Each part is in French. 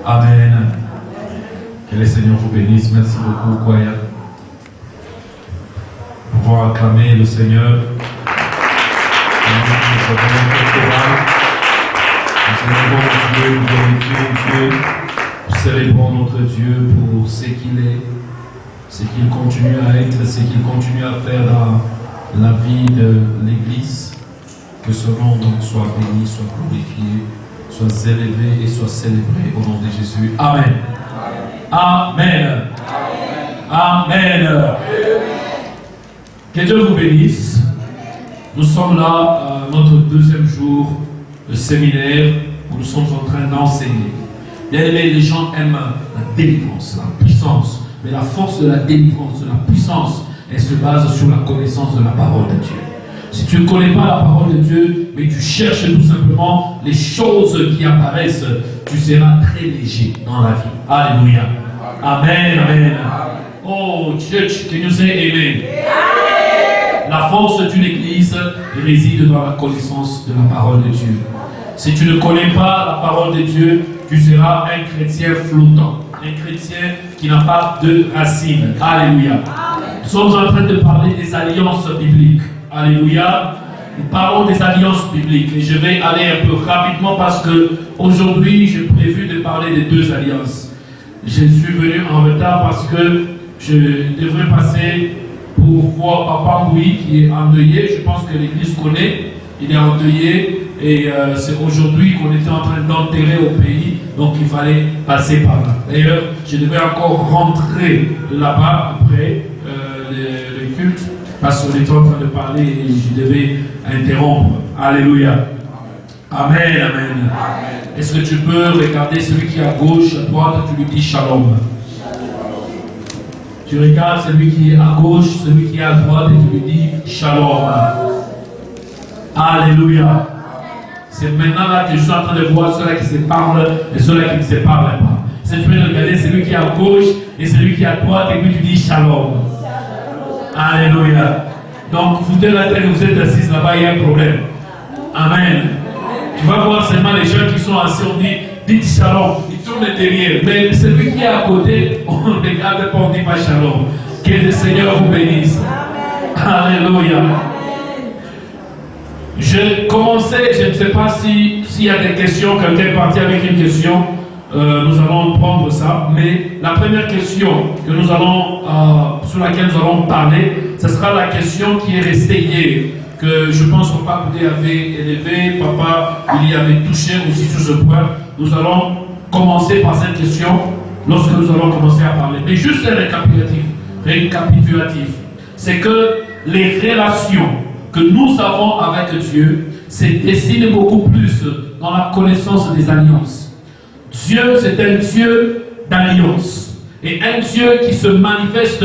Amen. Que le Seigneur vous bénisse. Merci beaucoup, Kwaya. Pour pouvoir acclamer le Seigneur. Nous glorifions Dieu, nous célébrons notre Dieu pour ce qu'il est, ce qu'il continue à être, ce qu'il continue à faire dans la vie de l'Église. Que ce nom donc soit béni, soit glorifié, soit élevé et soit célébré au nom de Jésus. Amen. Amen. Amen. Amen. Que Dieu vous bénisse. Nous sommes là à notre deuxième jour de séminaire où nous sommes en train d'enseigner. Bien aimé, les gens aiment la délivrance, la puissance. Mais la force de la délivrance, de la puissance, elle se base sur la connaissance de la parole de Dieu. Si tu ne connais pas la parole de Dieu, mais tu cherches tout simplement les choses qui apparaissent, tu seras très léger dans la vie. Alléluia. Amen. Amen. Oh, church, can you say amen? La force d'une église réside dans la connaissance de la parole de Dieu. Si tu ne connais pas la parole de Dieu, tu seras un chrétien flottant, un chrétien qui n'a pas de racines. Alléluia. Nous sommes en train de parler des alliances bibliques. Alléluia. Nous parlons des alliances bibliques et je vais aller un peu rapidement parce que aujourd'hui j'ai prévu de parler des deux alliances. Je suis venu en retard parce que je devrais passer pour voir Papa Moui qui est endeuillé. Je pense que l'église connaît. Il est endeuillé et c'est aujourd'hui qu'on était en train d'enterrer au pays. Donc il fallait passer par là. D'ailleurs, je devais encore rentrer là-bas après le culte parce qu'on était en train de parler et je devais interrompre. Alléluia. Amen, amen. Amen. Est-ce que tu peux regarder celui qui est à gauche, à droite, tu lui dis shalom. Tu regardes celui qui est à gauche, celui qui est à droite et tu lui dis shalom. Alléluia. C'est maintenant là que je suis en train de voir ceux-là qui se parlent et ceux-là qui ne se parlent pas. Si tu peux regarder celui qui est à gauche et celui qui est à droite et puis tu dis shalom. Alléluia. Donc vous êtes là, vous êtes assis là-bas, il y a un problème. Amen. Tu vas voir seulement les gens qui sont assis, on dit dites shalom, ils tournent derrière. Mais celui qui est à côté, on ne regarde pas, on ne dit pas shalom. Que le Seigneur vous bénisse. Alléluia. Je commençais, je ne sais pas s'il y a des questions, quelqu'un est parti avec une question. Nous allons prendre ça, mais la première question que nous allons, sur laquelle nous allons parler, ce sera la question qui est restée hier, que je pense que Papa Koudé avait élevé, Papa il y avait touché aussi sur ce point. Nous allons commencer par cette question lorsque nous allons commencer à parler. Mais juste un récapitulatif, c'est que les relations que nous avons avec Dieu se dessinent beaucoup plus dans la connaissance des alliances. Dieu, c'est un Dieu d'alliance et un Dieu qui se manifeste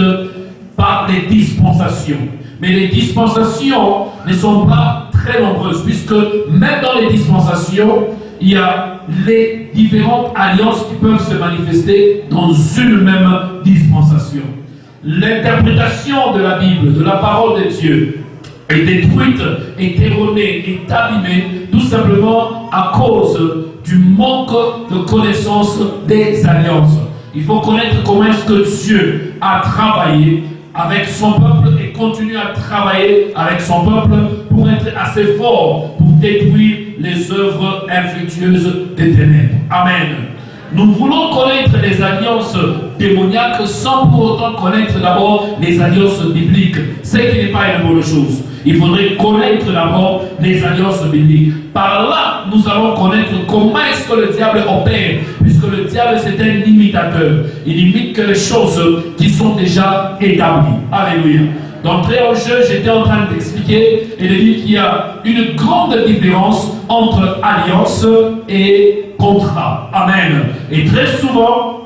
par les dispensations. Mais les dispensations ne sont pas très nombreuses puisque même dans les dispensations, il y a les différentes alliances qui peuvent se manifester dans une même dispensation. L'interprétation de la Bible, de la parole de Dieu, est détruite, est erronée, est abîmée, tout simplement à cause du manque de connaissance des alliances. Il faut connaître comment est-ce que Dieu a travaillé avec son peuple et continue à travailler avec son peuple pour être assez fort pour détruire les œuvres infructueuses des ténèbres. Amen. Nous voulons connaître les alliances démoniaques sans pour autant connaître d'abord les alliances bibliques, ce qui n'est pas une bonne chose. Il faudrait connaître d'abord les alliances bibliques. Par là, nous allons connaître comment est-ce que le diable opère, puisque le diable c'est un imitateur. Il imite que les choses qui sont déjà établies. Alléluia. D'entrée en jeu, j'étais en train d'expliquer et de dire qu'il y a une grande différence entre alliance et contrat. Amen. Et très souvent,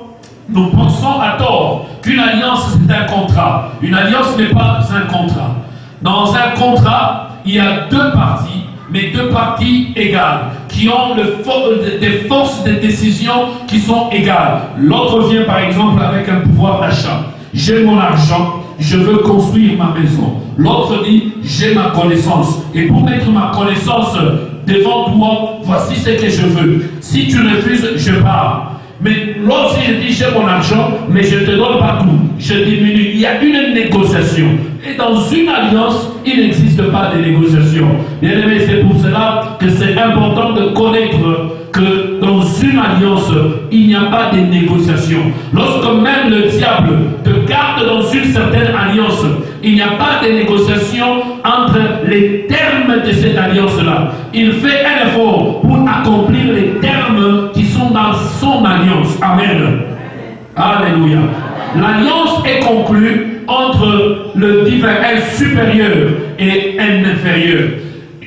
nous pensons à tort qu'une alliance c'est un contrat. Une alliance n'est pas un contrat. Dans un contrat, il y a deux parties, mais deux parties égales, qui ont des forces de décision qui sont égales. L'autre vient par exemple avec un pouvoir d'achat. J'ai mon argent, je veux construire ma maison. L'autre dit, j'ai ma connaissance. Et pour mettre ma connaissance devant toi, voici ce que je veux. Si tu refuses, je pars. Mais lorsque je dis j'ai mon argent, mais je ne te donne pas tout, je diminue. Il y a une négociation. Et dans une alliance, il n'existe pas de négociation. Bien aimé, c'est pour cela que c'est important de connaître que dans une alliance, il n'y a pas de négociation. Lorsque même le diable te garde dans une certaine alliance, il n'y a pas de négociation entre les termes de cette alliance-là. Il fait un effort pour accomplir les termes qui sont dans son alliance. Amen. Alléluia. L'alliance est conclue entre le divin, un supérieur et un inférieur.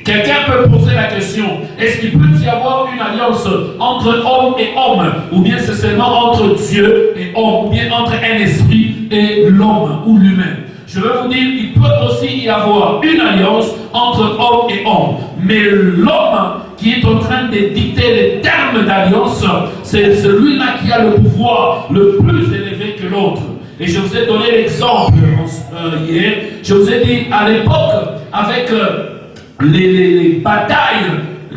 Quelqu'un peut poser la question, est-ce qu'il peut y avoir une alliance entre homme et homme, ou bien c'est seulement entre Dieu et homme, ou bien entre un esprit et l'homme ou l'humain? Je veux vous dire, il peut aussi y avoir une alliance entre homme et homme, mais l'homme qui est en train de dicter les termes d'alliance, c'est celui-là qui a le pouvoir le plus élevé que l'autre. Et je vous ai donné l'exemple hier, je vous ai dit à l'époque, avec les batailles,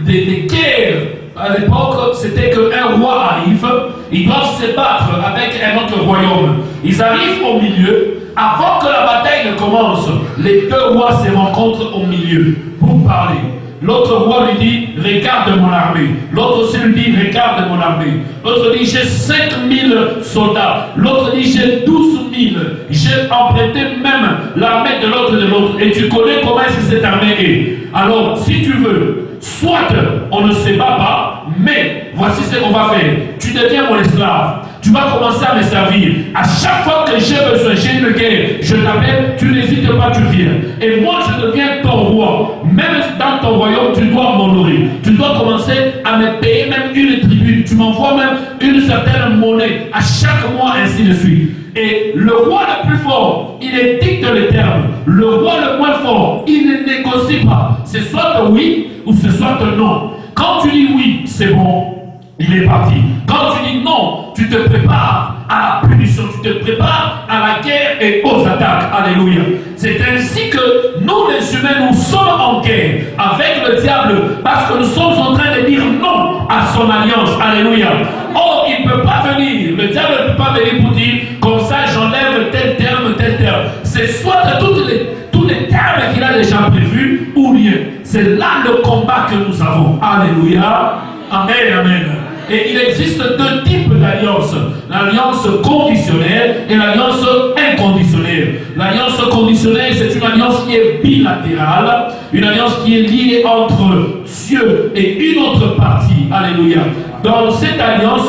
des guerres, à l'époque, c'était qu'un roi arrive, ils doivent se battre avec un autre royaume. Ils arrivent au milieu, avant que la bataille ne commence, les deux rois se rencontrent au milieu pour parler. L'autre roi lui dit, regarde mon armée. L'autre aussi lui dit, regarde mon armée. L'autre dit, j'ai 5000 soldats. L'autre dit, j'ai 12 000. J'ai emprunté même l'armée de l'autre. Et tu connais comment est-ce que cette armée est. Alors, si tu veux, soit on ne se bat pas, mais voici ce qu'on va faire. Tu deviens mon esclave. Tu vas commencer à me servir. À chaque fois que j'ai besoin, j'ai une guerre, je t'appelle, tu n'hésites pas, tu viens. Et moi, je deviens ton roi. Même dans ton royaume, tu dois m'honorer. Tu dois commencer à me payer même une tribune. Tu m'envoies même une certaine monnaie à chaque mois, ainsi de suite. Et le roi le plus fort, il dicte les termes. Le roi le moins fort, il ne négocie pas. C'est soit oui ou c'est soit non. Quand tu dis oui, c'est bon. Il est parti. Quand tu dis non, tu te prépares à la punition, tu te prépares à la guerre et aux attaques. Alléluia. C'est ainsi que nous, les humains, nous sommes en guerre avec le diable parce que nous sommes en train de dire non à son alliance. Alléluia. Or, il ne peut pas venir, le diable ne peut pas venir pour dire comme ça, j'enlève tel terme, tel terme. C'est soit tous les termes qu'il a déjà prévus ou rien. C'est là le combat que nous avons. Alléluia. Amen, amen. Et il existe deux types d'alliances. L'alliance conditionnelle et l'alliance inconditionnelle. L'alliance conditionnelle, c'est une alliance qui est bilatérale. Une alliance qui est liée entre Dieu et une autre partie. Alléluia. Dans cette alliance,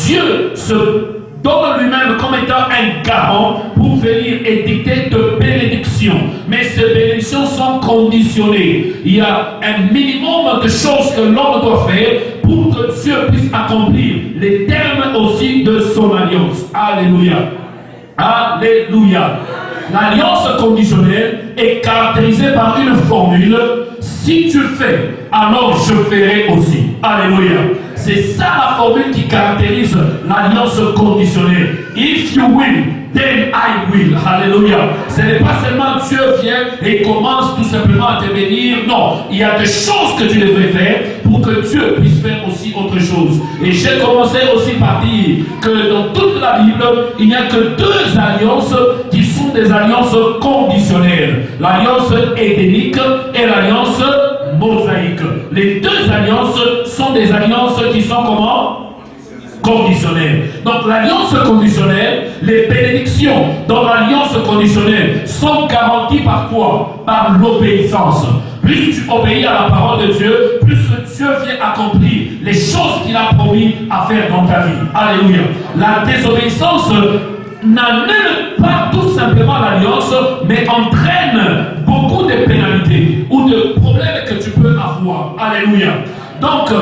Dieu se donne lui-même comme étant un garant pour venir et dicter de bénédictions. Mais ces bénédictions sont conditionnées. Il y a un minimum de choses que l'homme doit faire pour que Dieu puisse accomplir les termes aussi de son alliance. Alléluia. Alléluia. L'alliance conditionnelle est caractérisée par une formule. Si tu fais, alors je ferai aussi. Alléluia. C'est ça la formule qui caractérise l'alliance conditionnelle. If you will, then I will. Alléluia. Ce n'est pas seulement Dieu vient et commence tout simplement à te bénir. Non, il y a des choses que tu devrais faire pour que Dieu puisse faire aussi autre chose. Et j'ai commencé aussi par dire que dans toute la Bible, il n'y a que deux alliances qui sont des alliances conditionnelles. L'alliance édénique et l'alliance mosaïque. Les deux alliances sont des alliances qui sont comment? Conditionnelles. Donc l'alliance conditionnelle, les bénédictions dans l'alliance conditionnelle sont garanties par quoi? Par l'obéissance. Plus tu obéis à la parole de Dieu, plus Dieu vient accomplir les choses qu'il a promis à faire dans ta vie. Alléluia. La désobéissance n'annule pas tout simplement l'alliance, mais entraîne beaucoup de pénalités ou de problèmes que tu peux avoir. Alléluia. Donc,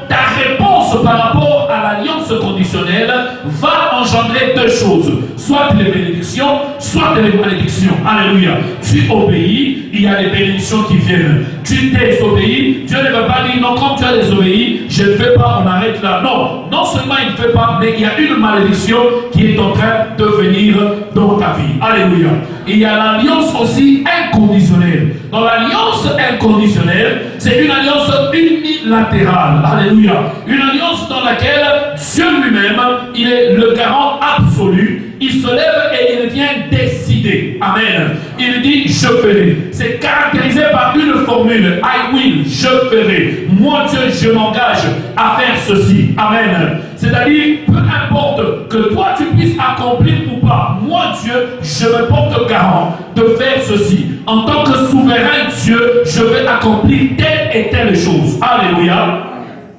ta réponse par rapport à l'alliance conditionnelle va engendrer deux choses. Soit des bénédictions, soit des malédictions. Alléluia. Tu obéis, il y a des bénédictions qui viennent. Tu désobéis, Dieu ne va pas dire non, comme tu as désobéi, je ne fais pas, on arrête là. Non, non seulement il ne fait pas, mais il y a une malédiction qui est en train de venir dans ta vie. Alléluia. Et il y a l'alliance aussi inconditionnelle. Dans l'alliance inconditionnelle, c'est une alliance unilatérale. Alléluia. Une alliance dans laquelle Dieu lui-même, il est le garant absolu. Il se lève et il vient décider. Amen. Il dit, je ferai. C'est caractérisé par une formule. I will, je ferai. Moi, Dieu, je m'engage à faire ceci. Amen. C'est-à-dire, peu importe que toi, tu puisses accomplir ou pas. Moi, Dieu, je me porte garant de faire ceci. En tant que souverain Dieu, je vais accomplir telle et telle chose. Alléluia.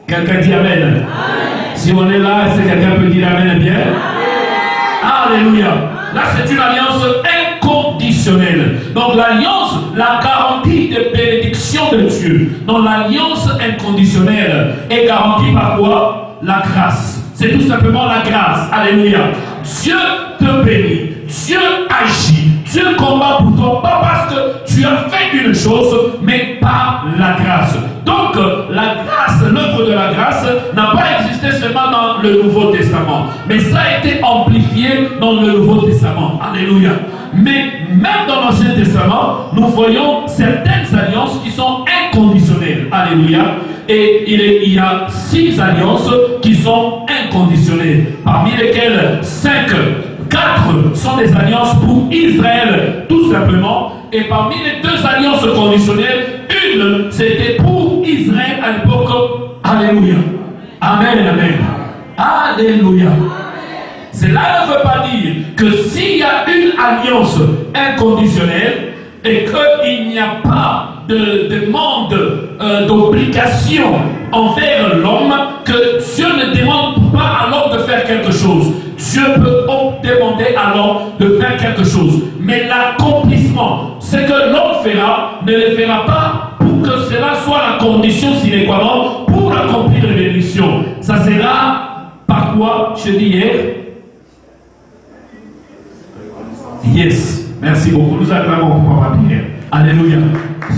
Quelqu'un dit Amen. Amen. Si on est là, est-ce que quelqu'un peut dire Amen bien? Alléluia. Là, c'est une alliance inconditionnelle. Donc, l'alliance, la garantie de bénédiction de Dieu. Donc, l'alliance inconditionnelle est garantie par quoi? La grâce. C'est tout simplement la grâce. Alléluia. Dieu te bénit. Dieu agit. Dieu combat pour toi. Pas parce que tu as fait une chose, mais par la grâce. Donc, la grâce, l'œuvre de la grâce n'a pas existé seulement dans le Nouveau Testament. Mais ça a été amplifié dans le Nouveau Testament. Alléluia. Mais même dans l'Ancien Testament, nous voyons certaines alliances qui sont inconditionnelles. Alléluia. Et il y a 6 alliances qui sont inconditionnelles. Parmi lesquelles 4 sont des alliances pour Israël, tout simplement. Et parmi les 2 alliances conditionnelles, une, c'était pour Israël à l'époque. Alléluia. Amen, amen. Alléluia. Cela ne veut pas dire que s'il y a une alliance inconditionnelle et qu'il n'y a pas de demande d'obligation envers l'homme, que Dieu ne demande pas à l'homme de faire quelque chose. Dieu peut demander à l'homme de faire quelque chose. Mais l'accomplissement, ce que l'homme fera, ne le fera pas pour que cela soit la condition sine qua non pour accomplir les bénédictions. Ça sera par quoi? Je dis hier. Yes. Merci beaucoup. Nous acclamons pour Papa Pierre. Alléluia.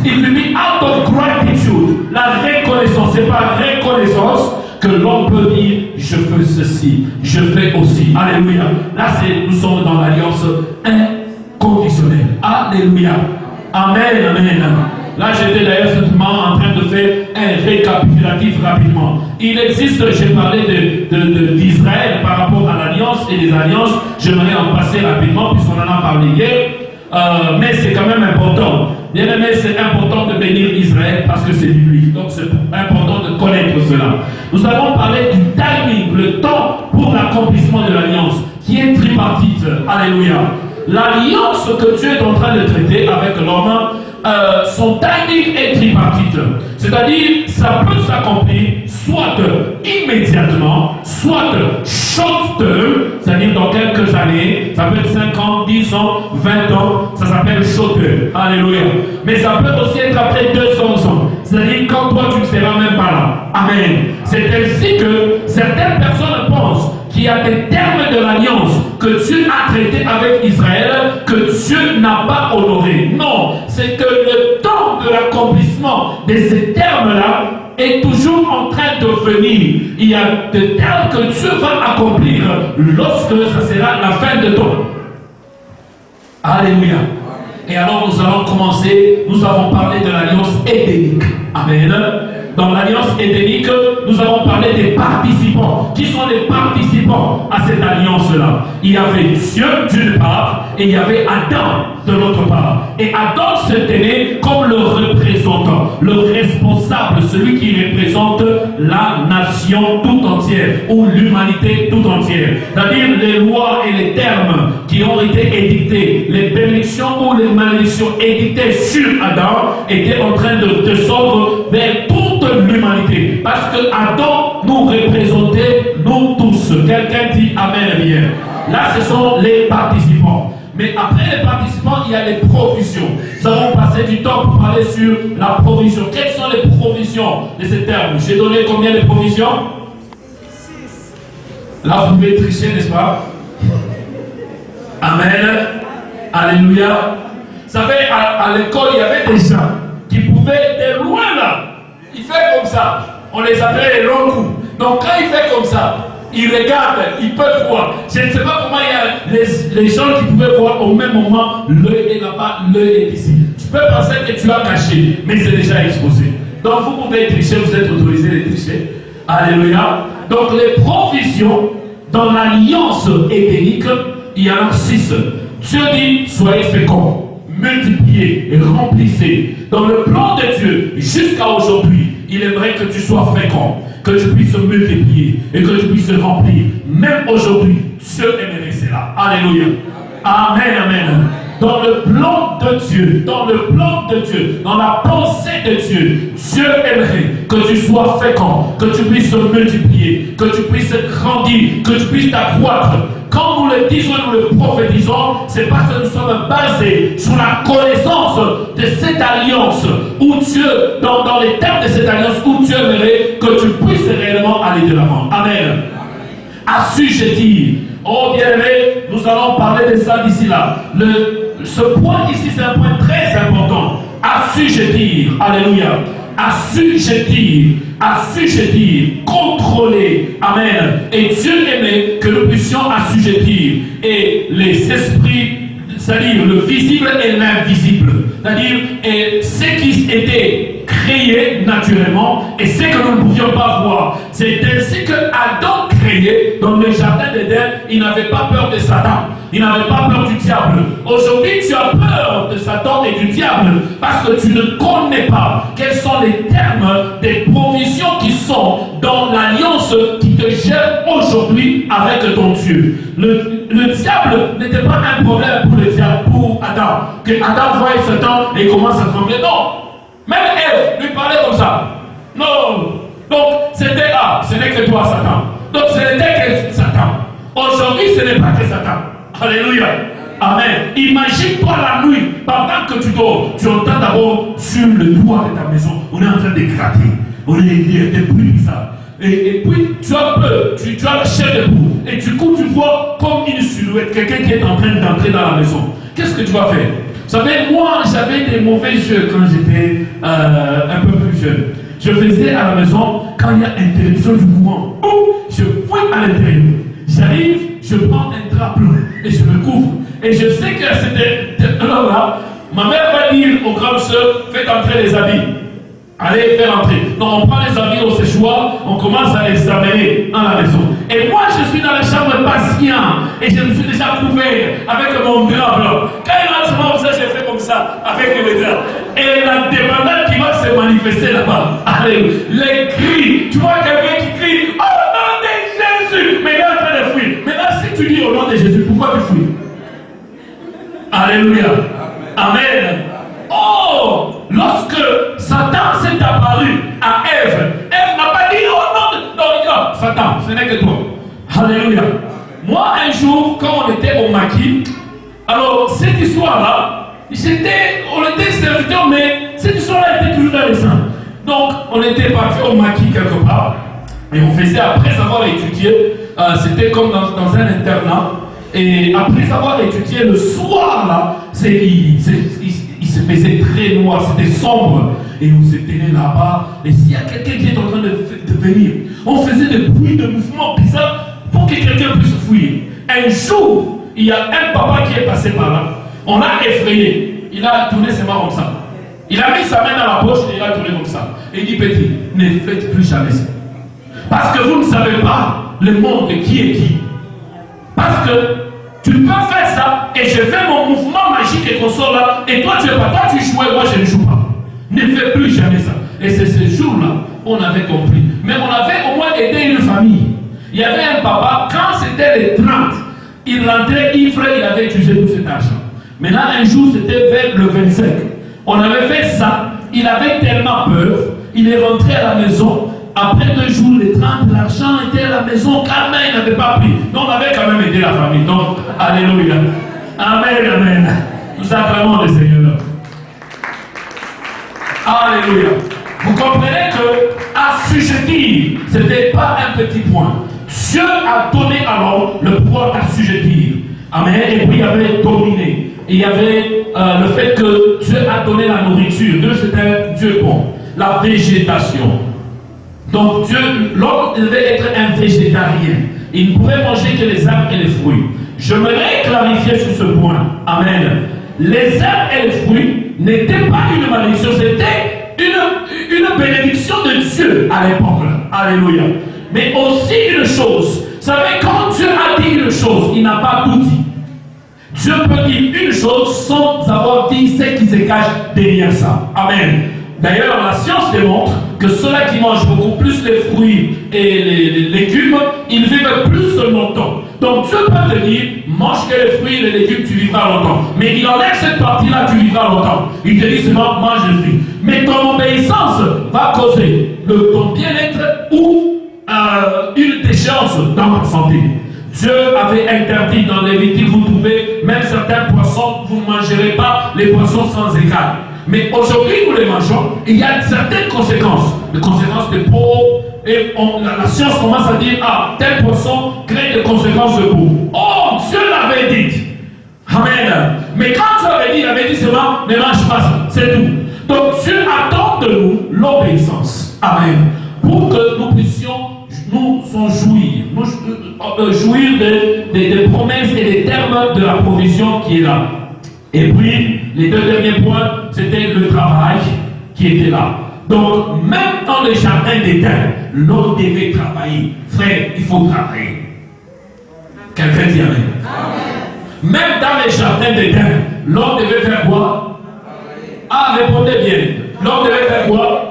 Il lui dit out of gratitude. La reconnaissance. C'est par reconnaissance que l'homme peut dire je fais ceci, je fais aussi. Alléluia. Là, nous sommes dans l'alliance inconditionnelle. Alléluia. Amen, amen. Là, j'étais d'ailleurs simplement en train de faire un récapitulatif rapidement. Il existe, j'ai parlé d'Israël par rapport à l'alliance et les alliances. J'aimerais en passer rapidement puisqu'on en a parlé hier. Mais c'est quand même important. Bien aimé, c'est important de bénir Israël parce que c'est biblique. Donc c'est important de connaître cela. Nous allons parler du timing, le temps pour l'accomplissement de l'alliance, qui est tripartite. Alléluia. L'alliance que Dieu est en train de traiter avec l'homme, son timing est tripartite. C'est-à-dire, ça peut s'accomplir soit immédiatement, soit short term, c'est-à-dire dans quelques années, ça peut être 5 ans, 10 ans, 20 ans, ça s'appelle short term. Alléluia. Mais ça peut aussi être après 200 ans, c'est-à-dire quand toi tu ne seras même pas là. Amen. C'est ainsi que certaines personnes pensent qu'il y a des termes de l'alliance que Dieu a traité avec Israël que Dieu n'a pas honoré. Non, c'est que le temps de l'accomplissement de ces termes-là est toujours en train de venir. Il y a des termes que Dieu va accomplir lorsque ça sera la fin de temps. Alléluia. Et alors nous allons commencer, nous avons parlé de l'alliance édénique. Amen. Dans l'alliance édénique, nous avons parlé des participants. Qui sont les participants à cette alliance-là? Il y avait Dieu d'une part et il y avait Adam de l'autre part. Et Adam se tenait comme le représentant, le responsable, celui qui représente la nation tout entière ou l'humanité tout entière. C'est-à-dire les lois et les termes qui ont été édictés, les bénédictions ou les malédictions édictées sur Adam étaient en train de descendre vers toute l'humanité. Parce que Adam nous représentait, nous tous. Quelqu'un dit Amen bien. Là, ce sont les participants. Mais après les participants, il y a les provisions. Nous allons passer du temps pour parler sur la provision. Quelles sont les provisions de ces termes? J'ai donné combien de provisions? 6. Là, vous pouvez tricher, n'est-ce pas? Amen. Alléluia. Vous savez, à l'école, il y avait des gens qui pouvaient, de loin là, ils faisaient comme ça. On les appelait les longs coups. Donc quand il fait comme ça, ils regardent, ils peuvent voir. Je ne sais pas comment il y a les gens qui pouvaient voir au même moment, l'œil est là-bas, l'œil est ici. Tu peux penser que tu as caché, mais c'est déjà exposé. Donc vous pouvez tricher, vous êtes autorisé de tricher. Alléluia. Donc les provisions dans l'alliance édénique, il y en a 6. Dieu dit, soyez féconds, multipliez et remplissez. Dans le plan de Dieu, jusqu'à aujourd'hui, il aimerait que tu sois fécond, que tu puisses multiplier et que tu puisses remplir. Même aujourd'hui, Dieu aimerait cela. Alléluia. Amen, amen. Dans le plan de Dieu, dans la pensée de Dieu, Dieu aimerait que tu sois fécond, que tu puisses multiplier, que tu puisses grandir, que tu puisses t'accroître. Quand nous le disons, nous le prophétisons, c'est parce que nous sommes basés sur la connaissance de cette alliance, où Dieu, dans les termes de cette alliance, où Dieu aimerait que tu puisses réellement aller de l'avant. Amen. Assujettir. Oh bien-aimé, nous allons parler de ça d'ici là. Ce point ici, c'est un point très important. Assujettir. Alléluia. Assujettir, contrôler. Amen. Et Dieu aimait que nous puissions assujettir. Et les esprits, c'est-à-dire le visible et l'invisible, c'est-à-dire ce qui était créé naturellement et ce que nous ne pouvions pas voir. C'est ainsi que Adam créé dans le jardin d'Éden, il n'avait pas peur de Satan. Il n'avait pas peur du diable. Aujourd'hui, tu as peur de Satan et du diable parce que tu ne connais pas quels sont les termes des provisions qui sont dans l'alliance qui te gère aujourd'hui avec ton Dieu. Le diable n'était pas un problème pour le diable, pour Adam. Que Adam voit Satan et commence à trembler. Non. Même Ève lui parlait comme ça. Non. Donc, c'était ce n'est que toi, Satan. Donc, ce n'était que Satan. Aujourd'hui, ce n'est pas que Satan. Alléluia. Amen. Imagine-toi la nuit, pendant que tu dors, tu entends d'abord sur le toit de ta maison, on est en train de gratter. On est des bruits bizarres. Et puis, tu as peur, tu as la chair de poule. Et du coup, tu vois comme une silhouette, quelqu'un qui est en train d'entrer dans la maison. Qu'est-ce que tu vas faire? Vous savez, moi, j'avais des mauvais jeux quand j'étais un peu plus jeune. Je faisais à la maison, quand il y a interruption du courant, je fouille à l'intérieur. J'arrive, je prends un drap blanc et je me couvre. Et je sais que c'était là, ma mère va dire aux grandes sœurs, faites entrer les habits. Allez faire entrer. Donc on prend les habits au séchoir, on commence à les amener dans la maison. Et moi je suis dans la chambre patient et je me suis déjà couvert avec mon drap blanc. Quand il rentre comme ça, j'ai fait comme ça avec le drap. Et la dépendance qui va se manifester là-bas. Allez, les cris. Tu vois quelqu'un qui crie, oh nom de Jésus, mais il est en train de fuir. Maintenant si tu dis au nom de Jésus, pourquoi tu fuis? Alléluia. Amen. Oh, lorsque Satan s'est apparu à Ève, Ève n'a pas dit oh non, Satan, ce n'est que toi. Alléluia. Moi, un jour, quand on était au maquis, alors cette histoire-là, on était serviteurs, mais cette histoire-là était toujours dans les sangs. Donc, on était parti au maquis quelque part, et on faisait, après avoir étudié, c'était comme dans un internat, et après avoir étudié le soir là, il se faisait très noir, c'était sombre. Et on se tenait là-bas. Et s'il y a quelqu'un qui est en train de venir, on faisait des bruits, de mouvements bizarres pour que quelqu'un puisse fuir. Un jour, il y a un papa qui est passé par là. On l'a effrayé. Il a tourné ses mains comme ça. Il a mis sa main dans la poche et il a tourné comme ça. Et il dit, petit, ne faites plus jamais ça. Parce que vous ne savez pas le monde qui est qui. Parce que tu peux faire ça et je fais mon mouvement magique et consort là et toi tu es pas, toi tu jouais, moi je ne joue pas. Ne fais plus jamais ça. Et c'est ce jour-là on avait compris. Mais on avait au moins aidé une famille. Il y avait un papa, quand c'était les 30, il rentrait ivre, il avait utilisé tout cet argent. Maintenant un jour c'était vers le 25. On avait fait ça, il avait tellement peur, il est rentré à la maison. Après 2 jours, les 30, l'argent était à la maison, quand même, il n'avait pas pris. Donc, on avait quand même aidé la famille. Donc, alléluia. Amen, amen. Nous acclamons le Seigneur. Alléluia. Vous comprenez que assujettir, ce n'était pas un petit point. Dieu a donné alors le pouvoir d'assujettir. Amen. Et puis, il y avait dominer. Et il y avait le fait que Dieu a donné la nourriture. Dieu, c'est un Dieu bon. La végétation. Donc l'homme devait être un végétarien. Il ne pouvait manger que les herbes et les fruits. J'aimerais clarifier sur ce point. Amen. Les herbes et les fruits n'étaient pas une malédiction, c'était une bénédiction de Dieu à l'époque. Alléluia. Mais aussi une chose. Vous savez, quand Dieu a dit une chose, il n'a pas tout dit. Dieu peut dire une chose sans avoir dit ce qui se cache derrière ça. Amen. D'ailleurs, la science démontre que ceux-là qui mangent beaucoup plus les fruits et les légumes, ils vivent plus longtemps. Donc Dieu peut te dire, mange que les fruits et les légumes, tu vivras longtemps. Mais il enlève cette partie-là, tu vivras longtemps. Il te dit seulement, mange les fruits. Mais ton obéissance va causer ton bien-être ou une déchéance dans ta santé. Dieu avait interdit dans les Lévitique, vous trouvez même certains poissons, vous ne mangerez pas les poissons sans égal. Mais aujourd'hui, nous les mangeons, il y a certaines conséquences, des conséquences de peau, et la science commence à dire, ah, tel poisson crée des conséquences de peau. Oh, Dieu l'avait dit. Amen. Mais quand Dieu avait dit, il avait dit seulement, ne mange pas ça, c'est tout. Donc Dieu attend de nous l'obéissance. Amen. Pour que nous puissions nous en jouir, jouir des promesses et des termes de la provision qui est là. Et puis, les deux derniers points, c'était le travail qui était là. Donc, même dans le jardin d'Éden, l'homme devait travailler. Frère, il faut travailler. Quelqu'un dit amen. Même dans les jardins d'Éden, l'homme devait faire quoi? Ah, répondez bien. L'homme devait faire quoi?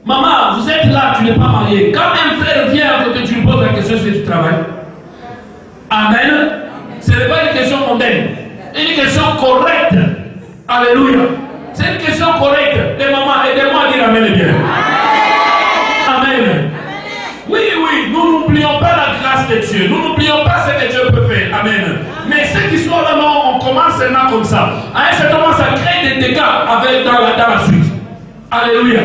Maman, vous êtes là, tu n'es pas marié. Quand un frère vient à côté, tu lui poses la question si tu travailles. Amen. Ce n'est pas une question mondaine. Une question correcte. Alléluia. C'est une question correcte. Les mamans, aidez-moi à dire amen bien. Amen. Oui, nous n'oublions pas la grâce de Dieu. Nous n'oublions pas ce que Dieu peut faire. Amen. Mais ceux qui sont là, on commence maintenant comme ça. À un certain moment, ça crée des dégâts dans la suite. Alléluia.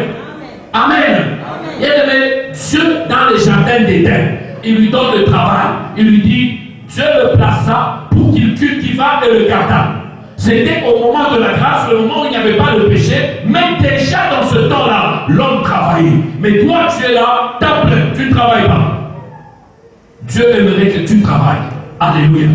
Amen. Il y avait Dieu dans les jardins d'Éden. Il lui donne le travail. Il lui dit, Dieu le plaça pour qu'il cultiva et le garda. C'était au moment de la grâce, le moment où il n'y avait pas de péché, mais déjà dans ce temps-là, l'homme travaillait. Mais toi, tu es là, t'as plein, tu ne travailles pas. Dieu aimerait que tu travailles. Alléluia.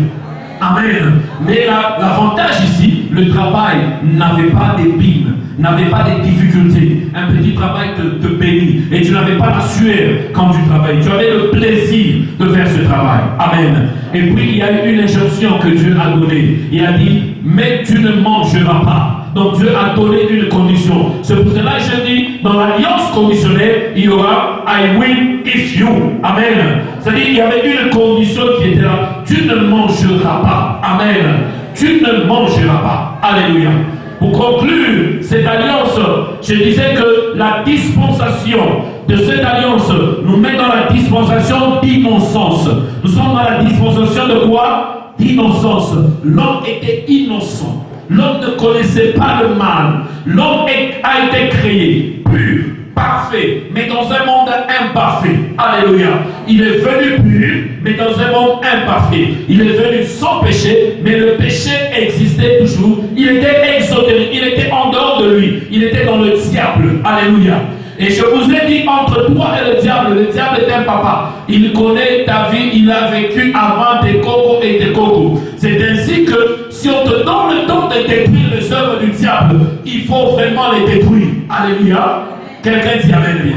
Amen. Mais l'avantage ici, le travail n'avait pas d'épines, n'avait pas de difficultés. Un petit travail te bénit. Et tu n'avais pas la sueur quand tu travailles. Tu avais le plaisir de faire ce travail. Amen. Et puis il y a eu une injonction que Dieu a donnée. Il a dit, mais tu ne mangeras pas. Donc Dieu a donné une condition. C'est pour cela que je dis, dans l'alliance conditionnelle, il y aura I will if you. Amen. C'est-à-dire qu'il y avait une condition qui était là. Tu ne mangeras pas. Amen. Tu ne mangeras pas. Alléluia. Pour conclure cette alliance, je disais que la dispensation de cette alliance nous met dans la dispensation d'innocence. Nous sommes dans la dispensation de quoi? D'innocence. L'homme était innocent. L'homme ne connaissait pas le mal. L'homme a été créé pur, parfait, mais dans un monde imparfait. Alléluia. Il est venu pur, mais dans un monde imparfait. Il est venu sans péché, mais le péché existait toujours. Il était exotérique, il était en dehors de lui. Il était dans le diable. Alléluia. Et je vous ai dit, entre toi et le diable est un papa. Il connaît ta vie, il a vécu avant tes cocos et tes cocos. C'est ainsi que si on te donne le temps de détruire les œuvres du diable, il faut vraiment les détruire. Alléluia. Quelqu'un dit amen bien.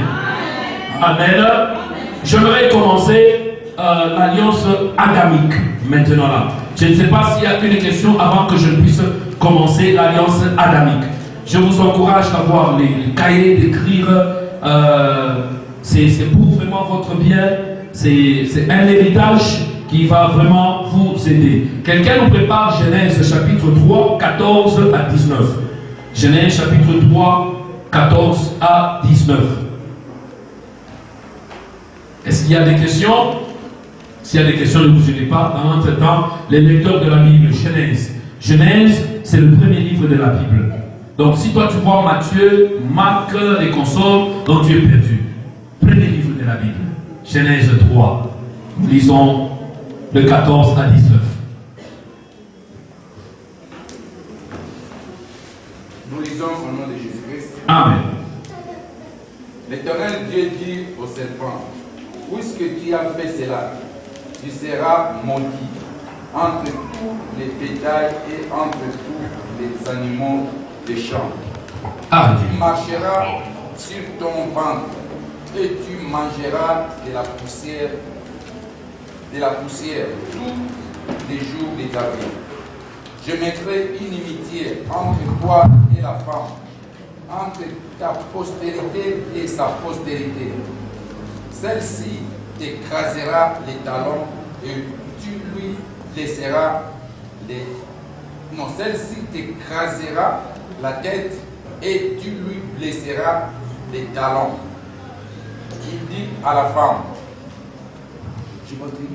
Amen. J'aimerais commencer l'alliance adamique maintenant là. Je ne sais pas s'il y a une question avant que je puisse commencer l'alliance adamique. Je vous encourage à voir les cahiers, d'écrire. C'est pour vraiment votre bien. C'est un héritage qui va vraiment vous aider. Quelqu'un nous prépare Genèse chapitre 3, 14 à 19. Genèse chapitre 3, 14 à 19. Est-ce qu'il y a des questions? S'il y a des questions, ne vous gênez pas. Dans notre temps, les lecteurs de la Bible, Genèse. Genèse, c'est le premier livre de la Bible. Donc si toi tu vois Matthieu, Marc et consorts, donc tu es perdu. Premier livre de la Bible, Genèse 3. Nous lisons de 14 à 19. Nous lisons au nom de Jésus-Christ. Amen. L'Éternel Dieu dit au serpent, puisque tu as fait cela, tu seras maudit entre tous les bétails et entre tous les animaux des champs. Tu marcheras sur ton ventre et tu mangeras de la poussière tous les jours de ta vie. Je mettrai une inimitié entre toi et la femme, entre ta postérité et sa postérité. Celle-ci t'écrasera les talons et tu lui laisseras les... Non, celle-ci t'écrasera la tête et tu lui blesseras les talons. Il dit à la femme, je continue.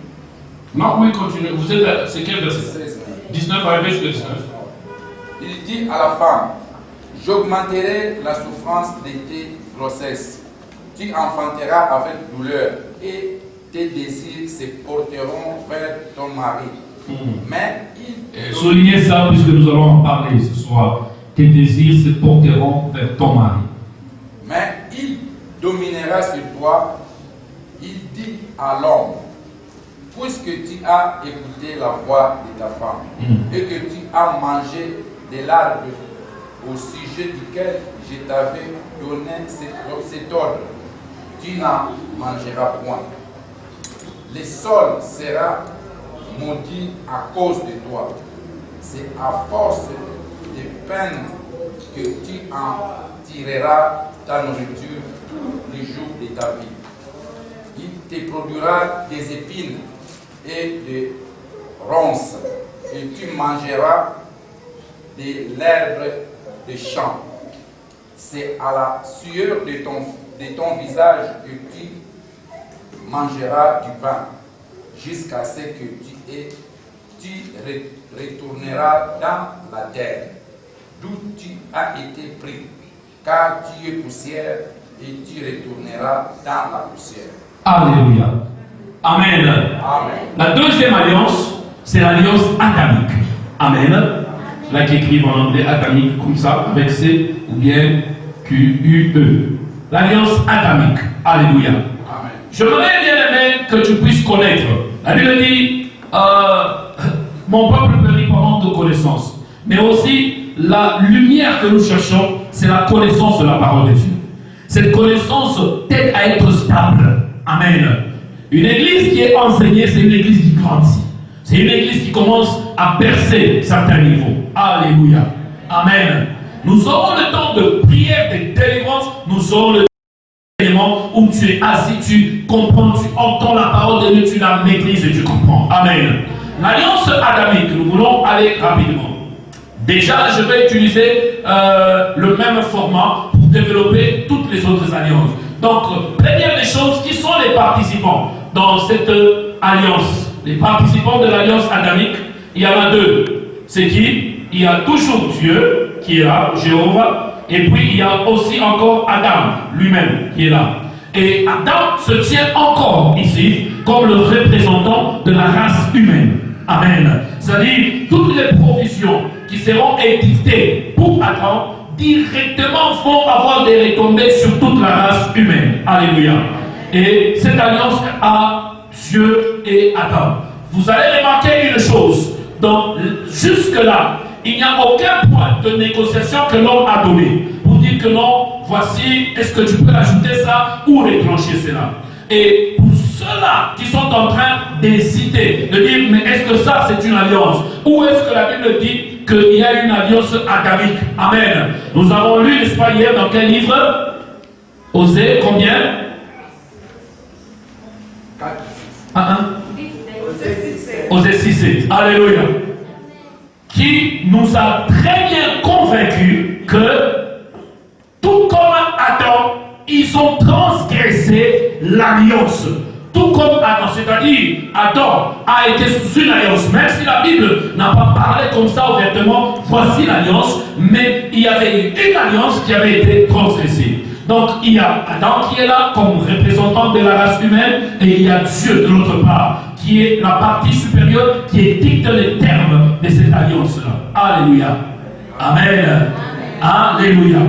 Non, oui, continue. Vous êtes, c'est quel verset? 16. 19, arrivé jusqu'à 19. Il dit à la femme, j'augmenterai la souffrance de tes grossesses. Tu enfanteras avec douleur et tes désirs se porteront vers ton mari. Mais il... Soulignez ça puisque nous allons en parler ce soir. Tes désirs se porteront vers ton mari. Mais il dominera sur toi. Il dit à l'homme, puisque tu as écouté la voix de ta femme et que tu as mangé de l'arbre au sujet duquel je t'avais donné cet ordre, tu n'en mangeras point. Le sol sera maudit à cause de toi. C'est à force de peine que tu en tireras ta nourriture tous les jours de ta vie. Il te produira des épines et des ronces, et tu mangeras de l'herbe des champs. C'est à la sueur de ton visage que tu mangeras du pain, jusqu'à ce que tu retourneras dans la terre, d'où tu as été pris, car tu es poussière, et tu retourneras dans la poussière. Alléluia. Amen. Amen. La deuxième alliance, c'est l'alliance adamique. Amen. Là qui écrit en anglais adamique comme ça, avec C ou bien Q-U-E. L'alliance adamique. Alléluia. Amen. J'aimerais bien aimé que tu puisses connaître. La Bible dit, mon peuple périt par manque de connaissance. Mais aussi, la lumière que nous cherchons, c'est la connaissance de la parole de Dieu. Cette connaissance t'aide à être stable. Amen. Une église qui est enseignée, c'est une église qui grandit. C'est une église qui commence à percer certains niveaux. Alléluia. Amen. Nous aurons le temps de prière, de délivrance. Nous aurons le temps d'éléments où tu es assis, tu comprends, tu entends la parole de Dieu, tu la maîtrises et tu comprends. Amen. L'alliance adamique, nous voulons aller rapidement. Déjà, je vais utiliser le même format pour développer toutes les autres alliances. Donc, première des choses, qui sont les participants dans cette alliance? Les participants de l'alliance adamique, il y en a deux. C'est qui? Il y a toujours Dieu qui est là, Jéhovah, et puis il y a aussi encore Adam lui-même qui est là. Et Adam se tient encore ici comme le représentant de la race humaine. Amen. C'est-à-dire, toutes les provisions qui seront édictées pour Adam directement vont avoir des retombées sur toute la race humaine. Alléluia. Et cette alliance a Dieu et Adam. Vous allez remarquer une chose. Donc, jusque-là, il n'y a aucun point de négociation que l'homme a donné pour dire que non, voici, est-ce que tu peux ajouter ça ou retrancher cela. Et pour ceux-là qui sont en train d'hésiter, de dire, mais est-ce que ça c'est une alliance? Ou est-ce que la Bible dit qu'il y a une alliance adamique? Amen. Nous avons lu, n'est-ce pas, hier, dans quel livre? Osée, combien? 4. Osée 6. Alléluia. Qui nous a très bien convaincus que, tout comme Adam, ils ont transgressé l'alliance. Tout comme Adam, c'est-à-dire Adam a été sous une alliance, même si la Bible n'a pas parlé comme ça ouvertement, voici l'alliance, mais il y avait une alliance qui avait été transgressée. Donc il y a Adam qui est là comme représentant de la race humaine, et il y a Dieu de l'autre part, qui est la partie supérieure, qui dicte les termes de cette alliance-là. Alléluia. Amen. Alléluia.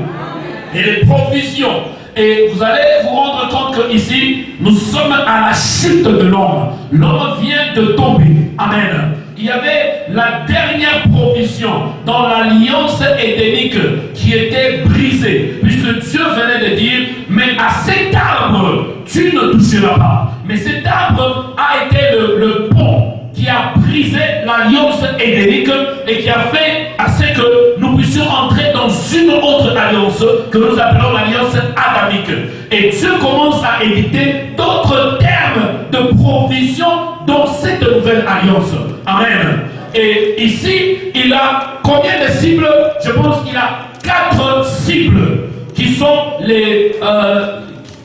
Et les provisions, Et vous allez vous rendre compte qu'ici, nous sommes à la chute de l'homme. L'homme vient de tomber. Amen. Il y avait la dernière provision dans l'alliance édénique qui était brisée. Puisque Dieu venait de dire, mais à cet arbre, tu ne toucheras pas. Mais cet arbre a été le pont qui a brisé l'alliance édénique et qui a fait à ce que nous puissions entrer dans une autre alliance que nous appelons l'alliance adamique. Et Dieu commence à éditer d'autres termes de provision dans cette nouvelle alliance. Amen. Et ici, il a combien de cibles? Je pense qu'il a 4 cibles qui sont les...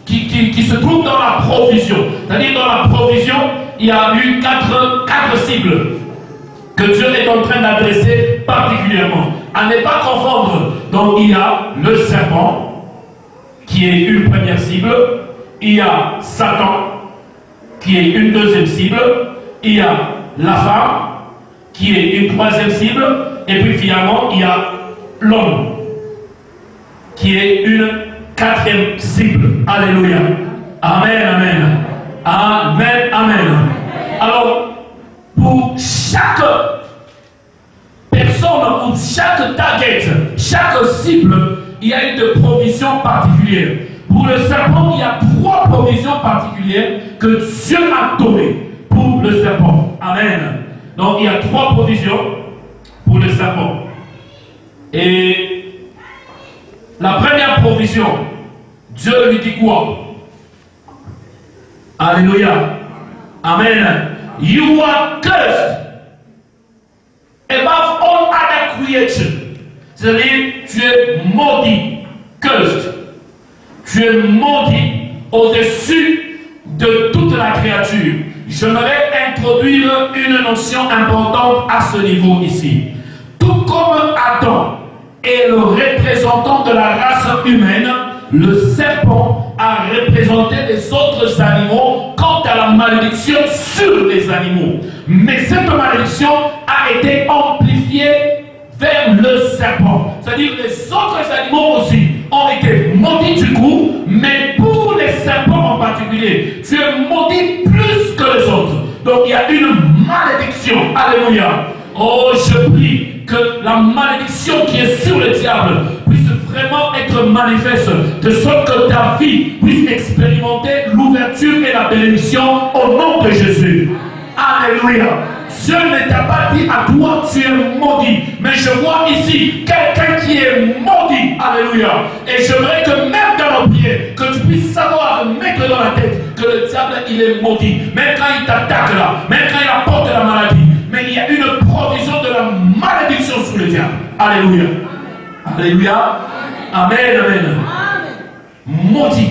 Qui se trouvent dans la provision. C'est-à-dire dans la provision, il y a eu 4 cibles que Dieu est en train d'adresser particulièrement. À ne pas confondre. Donc il y a le serpent, qui est une première cible. Il y a Satan, qui est une deuxième cible. Il y a la femme, qui est une troisième cible. Et puis finalement, il y a l'homme, qui est une 4e cible. Alléluia. Amen, amen. Amen, amen. Alors, pour chaque personne ou chaque target, chaque cible, il y a une provision particulière. Pour le serpent, il y a 3 provisions particulières que Dieu a données pour le serpent. Amen. Donc, il y a 3 provisions pour le serpent. Et la première provision, Dieu lui dit quoi? Alléluia. Amen. You are cursed above all other creation. C'est-à-dire, tu es maudit. Cursed. Tu es maudit au-dessus de toute la créature. J'aimerais introduire une notion importante à ce niveau ici. Tout comme Adam est le représentant de la race humaine, le serpent a représenté les autres animaux quant à la malédiction sur les animaux. Mais cette malédiction a été amplifiée vers le serpent. C'est-à-dire que les autres animaux aussi ont été maudits du coup, mais pour les serpents en particulier, tu es maudit plus que les autres. Donc il y a une malédiction. Alléluia. Oh, je prie que la malédiction qui est sur le diable puisse vraiment être manifeste, de sorte que ta vie puisse expérimenter l'ouverture et la bénédiction au nom de Jésus. Alléluia. Dieu ne t'a pas dit à toi tu es maudit, mais je vois ici quelqu'un qui est maudit. Alléluia. Et j'aimerais que même dans nos prières, que tu puisses savoir, mettre dans la tête que le diable il est maudit. Même quand il t'attaque là, même quand il apporte la maladie, mais il y a une provision de la malédiction sur le diable. Alléluia. Alléluia. Amen, amen. Maudit.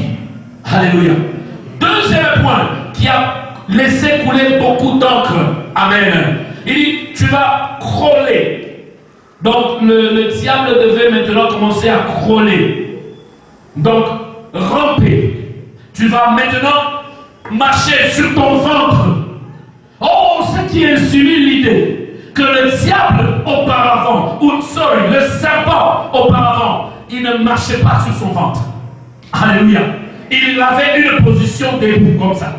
Alléluia. Deuxième point qui a laissé couler beaucoup d'encre. Amen. Il dit, tu vas crawler. Donc le diable devait maintenant commencer à crawler. Donc ramper. Tu vas maintenant marcher sur ton ventre. Oh, ce qui insinue l'idée que le diable auparavant, le serpent auparavant, il ne marchait pas sur son ventre. Alléluia. Il avait une position debout comme ça.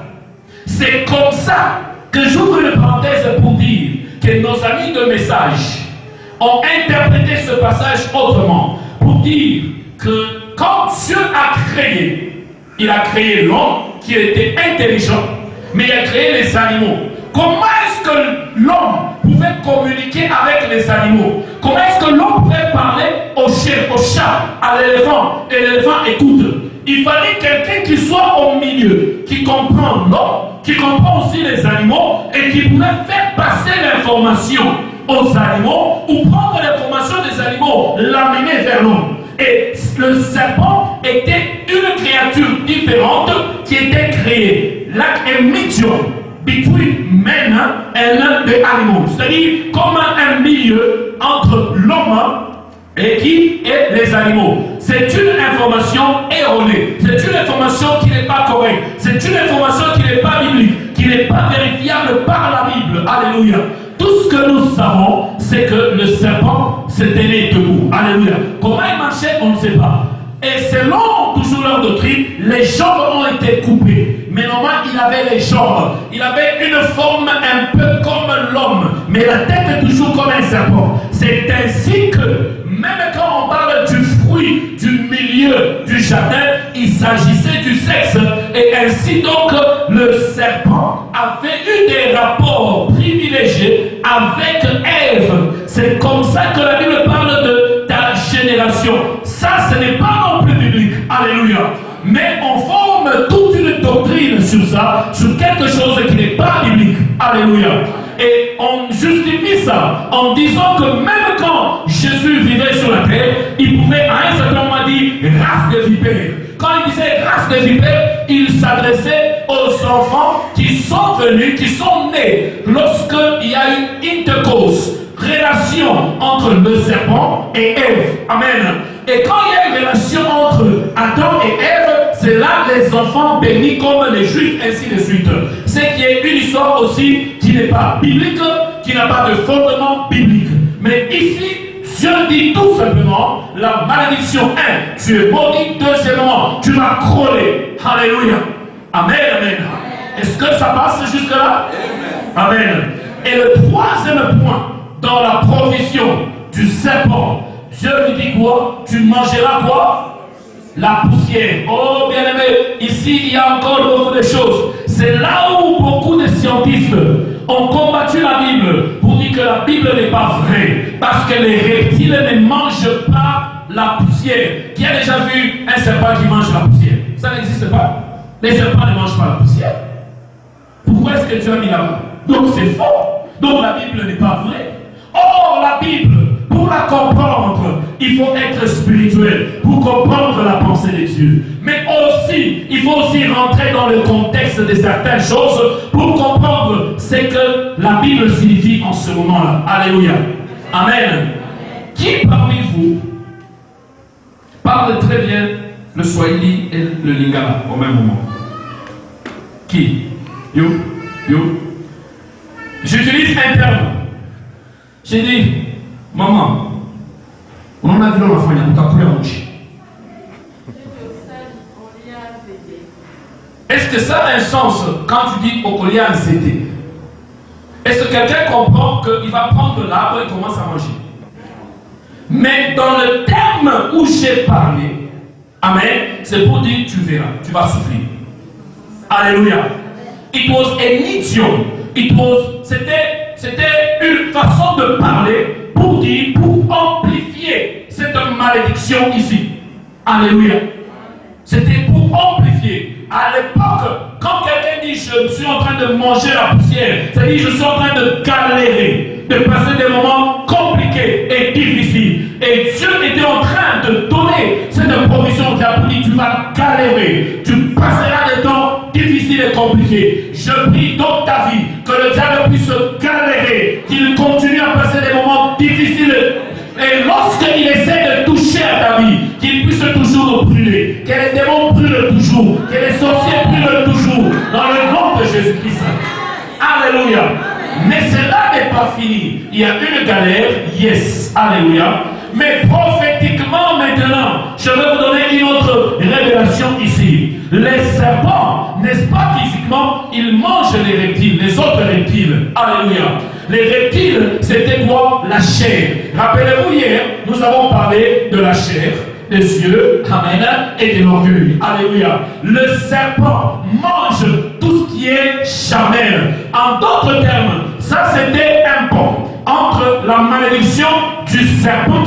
C'est comme ça que j'ouvre une parenthèse pour dire que nos amis de message ont interprété ce passage autrement. Pour dire que quand Dieu a créé, il a créé l'homme qui était intelligent, mais il a créé les animaux. Comment est-ce que l'homme pouvait communiquer avec les animaux? Comment est-ce que l'homme pouvait parler au chien, au chat, à l'éléphant, et l'éléphant écoute? Il fallait quelqu'un qui soit au milieu, qui comprend l'homme, qui comprend aussi les animaux, et qui pouvait faire passer l'information aux animaux, ou prendre l'information des animaux, l'amener vers l'homme. Et le serpent était une créature différente qui était créée. Like a medium between men and the animals. C'est-à-dire comme un milieu entre l'homme et qui est les animaux. C'est une information erronée. C'est une information qui n'est pas correcte. C'est une information qui n'est pas biblique, qui n'est pas vérifiable par la Bible. Alléluia. Tout ce que nous savons, c'est que le serpent s'est tenu debout. Alléluia. Comment il marchait, on ne sait pas. Et selon toujours leur doctrine, les jambes ont été coupées. Mais normalement, il avait les jambes. Il avait une forme un peu comme l'homme. Mais la tête est toujours comme un serpent. C'est ainsi que, même quand on parle du fruit du milieu du jardin, il s'agissait du sexe. Et ainsi donc, le serpent avait eu des rapports privilégiés avec Ève. C'est comme ça que la Bible parle de ta génération. Ça, ce n'est pas non plus biblique. Alléluia. Mais on forme toute une doctrine sur ça, sur quelque chose qui n'est pas biblique. Alléluia. Et on justifie ça en disant que même quand Jésus vivait sur la terre, il pouvait à un certain moment dire race de vipères. Quand il disait race de vipères, il s'adressait aux enfants qui sont venus, qui sont nés lorsqu'il y a une intercourse, relation entre le serpent et Ève. Amen. Et quand il y a une relation entre Adam et Ève, c'est là les enfants bénis comme les juifs, ainsi de suite. C'est qui est une histoire aussi qui n'est pas biblique, qui n'a pas de fondement biblique. Mais ici, Dieu dit tout simplement, la malédiction 1, tu es maudit, deuxièmement, tu vas crôler. Alléluia. Amen, amen. Est-ce que ça passe jusque-là? Amen. Et le troisième point, dans la provision du serpent, Dieu lui dit quoi? Tu mangeras quoi? La poussière. Oh bien-aimé, ici il y a encore beaucoup de choses. C'est là où beaucoup de scientistes ont combattu la Bible pour dire que la Bible n'est pas vraie. Parce que les reptiles ne mangent pas la poussière. Qui a déjà vu un serpent qui mange la poussière? Ça n'existe pas. Les serpents ne mangent pas la poussière. Pourquoi est-ce que Dieu a mis là-bas? Donc c'est faux. Donc la Bible n'est pas vraie. Or la Bible, pour la comprendre, il faut être spirituel pour comprendre la pensée de Dieu. Mais aussi, il faut aussi rentrer dans le contexte de certaines choses pour comprendre ce que la Bible signifie en ce moment-là. Alléluia. Amen. Qui parmi vous parle très bien le Swahili et le Lingala au même moment? Qui? You? J'utilise un terme. J'ai dit, maman, on a vu la famille, on t'a pris à manger. Est-ce que ça a un sens quand tu dis Okolia Zété? Est-ce que quelqu'un comprend qu'il va prendre l'arbre et commence à manger? Mais dans le terme où j'ai parlé, amen, c'est pour dire tu verras, tu vas souffrir. Alléluia. It was an idiom. C'était une façon de parler pour dire, pour amplifier cette malédiction ici. Alléluia. C'était pour amplifier. À l'époque, quand quelqu'un dit je suis en train de manger la poussière, c'est-à-dire je suis en train de galérer, de passer des moments compliqués et difficiles. Et Dieu était en train de donner cette provision qui a dit tu vas galérer, tu passeras des temps difficiles et compliqués. Je prie dans ta vie que le diable puisse galérer, qu'il continue à passer des moments difficiles. Et lorsqu'il essaie de toucher à ta vie, qu'il puisse toujours brûler, que les démons brûlent toujours, que les sorciers brûlent toujours, dans le nom de Jésus-Christ. Alléluia. Mais cela n'est pas fini. Il y a une galère, yes, alléluia. Mais prophétiquement maintenant, je vais vous donner une autre révélation ici. Les serpents, n'est-ce pas physiquement, ils mangent les reptiles, les autres reptiles. Alléluia. Les reptiles, c'était quoi? La chair. Rappelez-vous hier, nous avons parlé de la chair, des yeux, amen, et de l'orgueil. Alléluia. Le serpent mange tout ce qui est charnel. En d'autres termes, ça c'était un pont entre la malédiction du serpent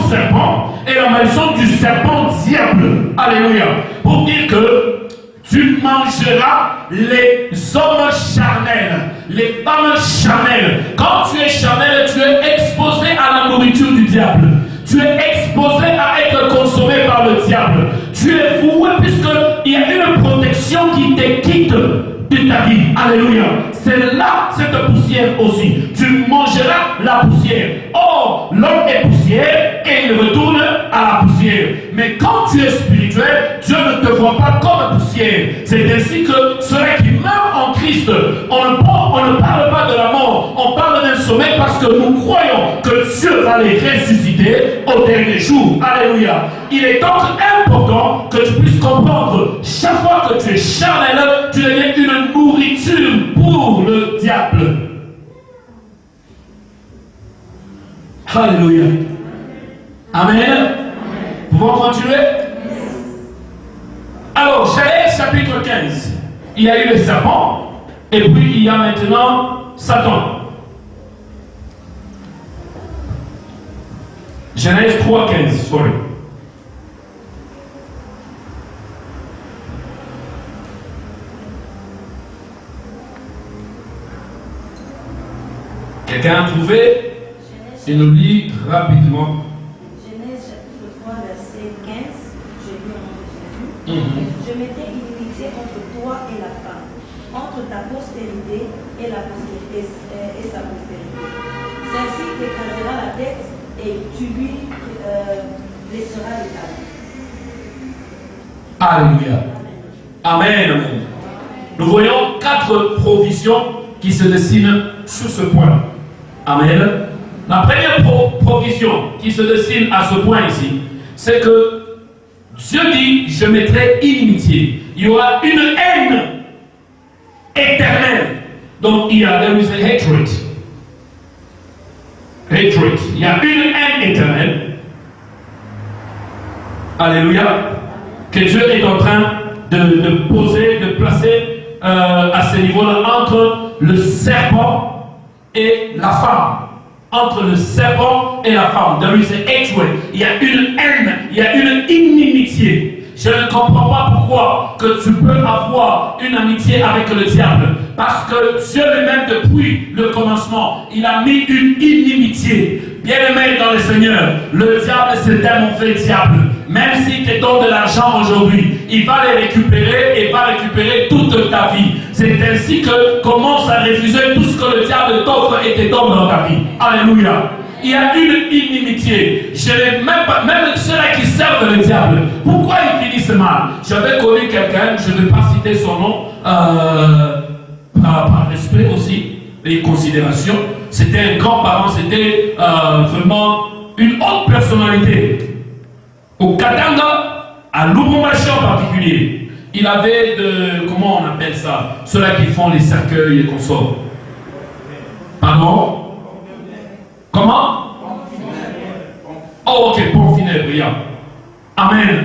et la malédiction du serpent diable. Alléluia. Pour dire que tu mangeras les hommes charnels, les femmes charnelles. Quand tu es charnel, tu es exposé à la nourriture du diable. Tu es exposé à être consommé par le diable. Tu es voué puisqu'il y a une protection qui te quitte de ta vie. Alléluia. C'est là cette poussière aussi. Tu mangeras la poussière. Or, l'homme est poussière et il retourne à la poussière. Mais quand tu es spirituel, Dieu ne te voit pas comme poussière. C'est ainsi que ceux qui meurent en Christ, on ne parle pas de la mort, on parle d'un sommeil parce parce que nous croyons que Dieu va les ressusciter au dernier jour. Alléluia. Il est donc important que tu puisses comprendre, chaque fois que tu es charnel, tu deviens une nourriture pour le diable. Alléluia. Amen. Pouvons continuer? Alors, Genèse chapitre 15. Il y a eu le serpent, et puis il y a maintenant Satan. Genèse 3:15, sorry. Quelqu'un a trouvé? Et nous lit rapidement. Genèse chapitre 3, verset 15. Je lis au nom de Jésus. Je mettais inimitié entre toi et la femme, entre ta postérité et sa postérité. Celle-ci t'écrasera la tête et tu lui laisseras les talons. Alléluia. Amen, amen. Nous voyons 4 provisions qui se dessinent sur ce point. Amen. La première provision qui se dessine à ce point ici, c'est que Dieu dit, je mettrai inimitié. Il y aura une haine éternelle. Donc il y a, there is a hatred. Hatred. Il y a une haine éternelle. Alléluia. Que Dieu est en train de poser, de placer à ce niveau-là entre le serpent et la femme. Entre le serpent et la femme. There is a hatred. Il y a une haine, il y a une inimitié. Je ne comprends pas pourquoi que tu peux avoir une amitié avec le diable. Parce que Dieu lui-même, depuis le commencement, il a mis une inimitié. Bien-aimé dans le Seigneur, le diable c'est un mauvais diable. Même s'il te donne de l'argent aujourd'hui, il va les récupérer et va récupérer toute ta vie. C'est ainsi que commence à refuser tout ce que le diable t'offre et te donne dans ta vie. Alléluia. Il y a une inimitié. Je n'ai même ceux-là qui servent le diable. Pourquoi ils finissent mal? J'avais connu quelqu'un, je ne vais pas citer son nom, par respect aussi et considération. C'était un grand-parent, c'était vraiment une haute personnalité. Au Katanga, à Lubumbashi en particulier, il avait de, comment on appelle ça? Ceux-là qui font les cercueils et consorts. Pardon? Comment? Oh, ok, bon funèbre, yeah. Amen.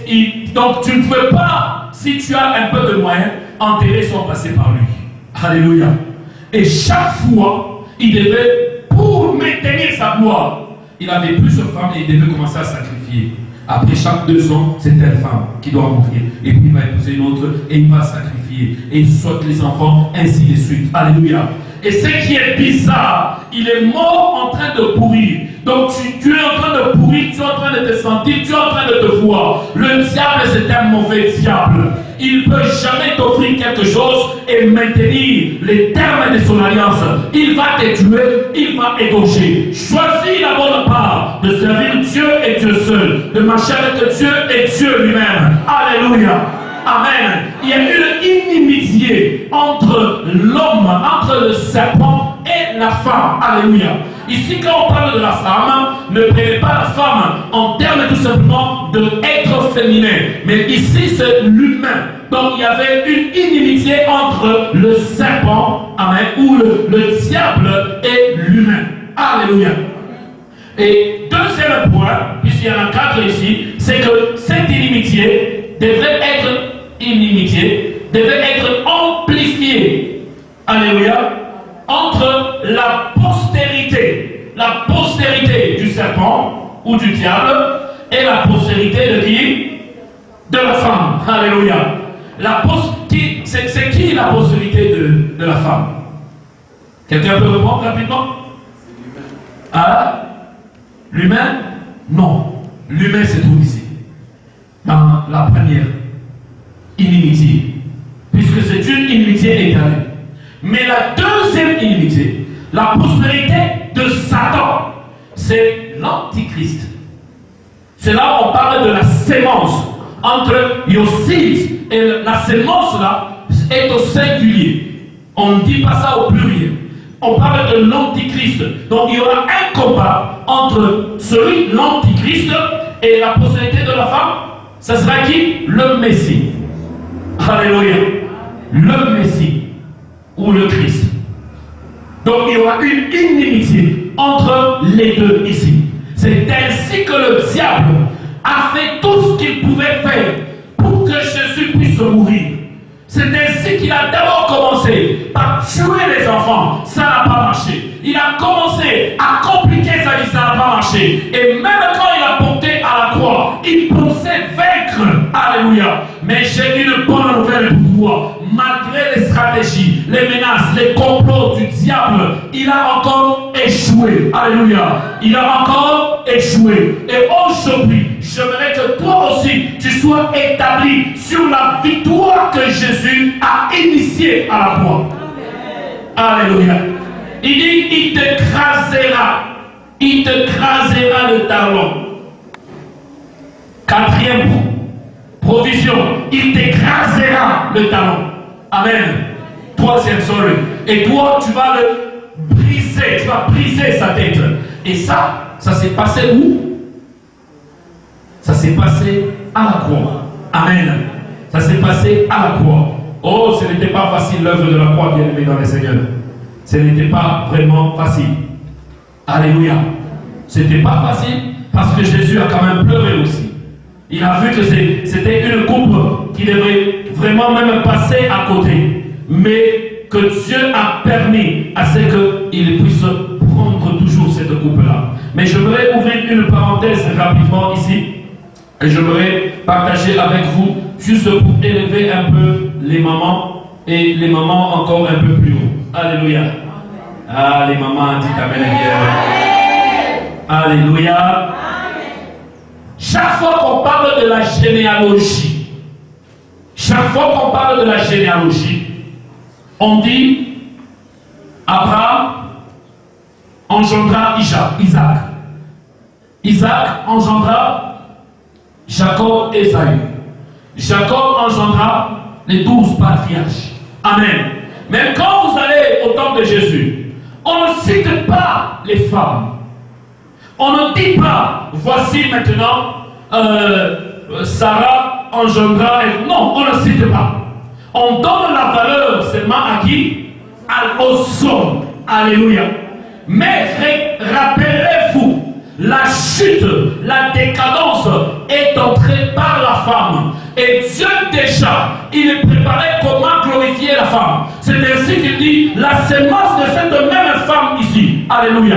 Et donc, tu ne peux pas, si tu as un peu de moyens, enterrer son passé par lui. Alléluia. Et chaque fois, il devait, pour maintenir sa gloire, il avait plusieurs femmes et il devait commencer à sacrifier. Après chaque 2 ans, c'est telle femme qui doit mourir. Et puis il va épouser une autre et il va sacrifier. Et il souhaite les enfants, ainsi de suite. Alléluia. Et ce qui est bizarre, il est mort en train de pourrir. Donc tu es en train de pourrir, tu es en train de te sentir, tu es en train de te voir. Le diable, c'est un mauvais diable. Il ne peut jamais t'offrir quelque chose et maintenir les termes de son alliance. Il va te tuer, il va égorger. Choisis la bonne part de servir Dieu et Dieu seul, de marcher avec Dieu et Dieu lui-même. Alléluia. Amen. Il y a une inimitié entre l'homme, entre le serpent et la femme. Alléluia. Ici, quand on parle de la femme, ne prenez pas la femme en termes tout simplement d'être féminin. Mais ici, c'est l'humain. Donc, il y avait une inimitié entre le serpent, amen, ou le diable et l'humain. Alléluia. Et deuxième point, puisqu'il y en a 4 ici, c'est que cette inimitié devrait être amplifiée. Alléluia. Entre la postérité du serpent ou du diable et la postérité de qui? De la femme. Alléluia. C'est qui la postérité de la femme? Quelqu'un peut répondre rapidement? Ah, l'humain? Non. L'humain se trouve ici. Dans la première inimitié. Puisque c'est une inimitié éternelle. Mais la deuxième inimitié, la postérité de Satan, c'est l'antichrist. C'est là où on parle de la sémence entre Yosid et la sémence là est au singulier. On ne dit pas ça au pluriel. On parle de l'antichrist. Donc il y aura un combat entre celui, l'antichrist, et la postérité de la femme. Ça sera qui? Le Messie. Alléluia. Le Messie ou le Christ. Donc il y aura une inimitié entre les deux ici. C'est ainsi que le diable a fait tout ce qu'il pouvait faire pour que Jésus puisse mourir. C'est ainsi qu'il a d'abord commencé par tuer les enfants. Ça n'a pas marché. Il a commencé à compliquer sa vie. Ça n'a pas marché. Et même quand il a porté à la croix, il pensait vaincre. Alléluia. Mais j'ai une bonne nouvelle pour toi. Malgré les stratégies, les menaces, les complots du diable, il a encore échoué. Alléluia. Il a encore échoué. Et aujourd'hui, j'aimerais que toi aussi, tu sois établi sur la victoire que Jésus a initiée à la croix. Alléluia. Il dit, il t'écrasera. Il t'écrasera le talon. Quatrième provision. Il t'écrasera le talon. Amen. Troisième, sorry. Et toi, tu vas le briser. Tu vas briser sa tête. Et ça s'est passé où? Ça s'est passé à la croix. Amen. Ça s'est passé à la croix. Oh, ce n'était pas facile l'œuvre de la croix, bien aimé dans les Seigneurs. Ce n'était pas vraiment facile. Alléluia. Ce n'était pas facile parce que Jésus a quand même pleuré aussi. Il a vu que c'était une coupe qui devait vraiment même passer à côté. Mais que Dieu a permis à ce qu'il puisse prendre toujours cette coupe-là. Mais je voudrais ouvrir une parenthèse rapidement ici. Et je voudrais partager avec vous, juste pour élever un peu les mamans, et les mamans encore un peu plus haut. Alléluia. Ah, les mamans, dites amen. Alléluia. Chaque fois qu'on parle de la généalogie, on dit Abraham engendra Isaac. Isaac engendra Jacob et Esaü. Jacob engendra les 12 patriarches. Amen. Même quand vous allez au temple de Jésus, on ne cite pas les femmes. On ne dit pas, voici maintenant Sarah engendra. Non, on ne cite pas. On donne la valeur seulement à qui? Aux hommes. Alléluia. Mais rappelez-vous, la chute, la décadence est entrée par la femme. Et Dieu déjà, il est préparé comment glorifier la femme. C'est ainsi qu'il dit, la sémence de cette même femme ici. Alléluia.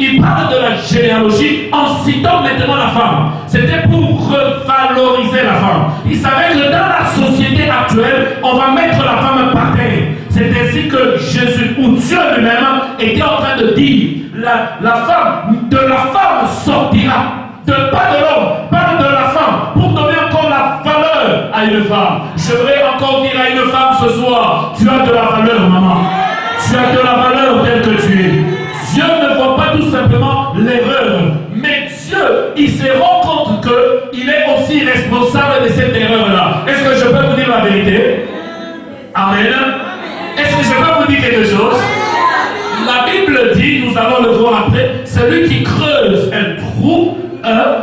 Il parle de la généalogie en citant maintenant la femme. C'était pour revaloriser la femme. Il savait que dans la société actuelle, on va mettre la femme par terre. C'est ainsi que Jésus, ou Dieu lui-même, était en train de dire, la femme, de la femme sortira. Pas de l'homme, pas de la femme, pour donner encore la valeur à une femme. Je voudrais encore dire à une femme ce soir, tu as de la valeur, maman. Tu as de la valeur telle que tu es. Dieu ne voit pas tout simplement l'erreur, mais Dieu, il se rend compte qu'il est aussi responsable de cette erreur-là. Est-ce que je peux vous dire la vérité? Amen. Est-ce que je peux vous dire quelque chose? La Bible dit, nous allons le voir après, celui qui creuse un trou,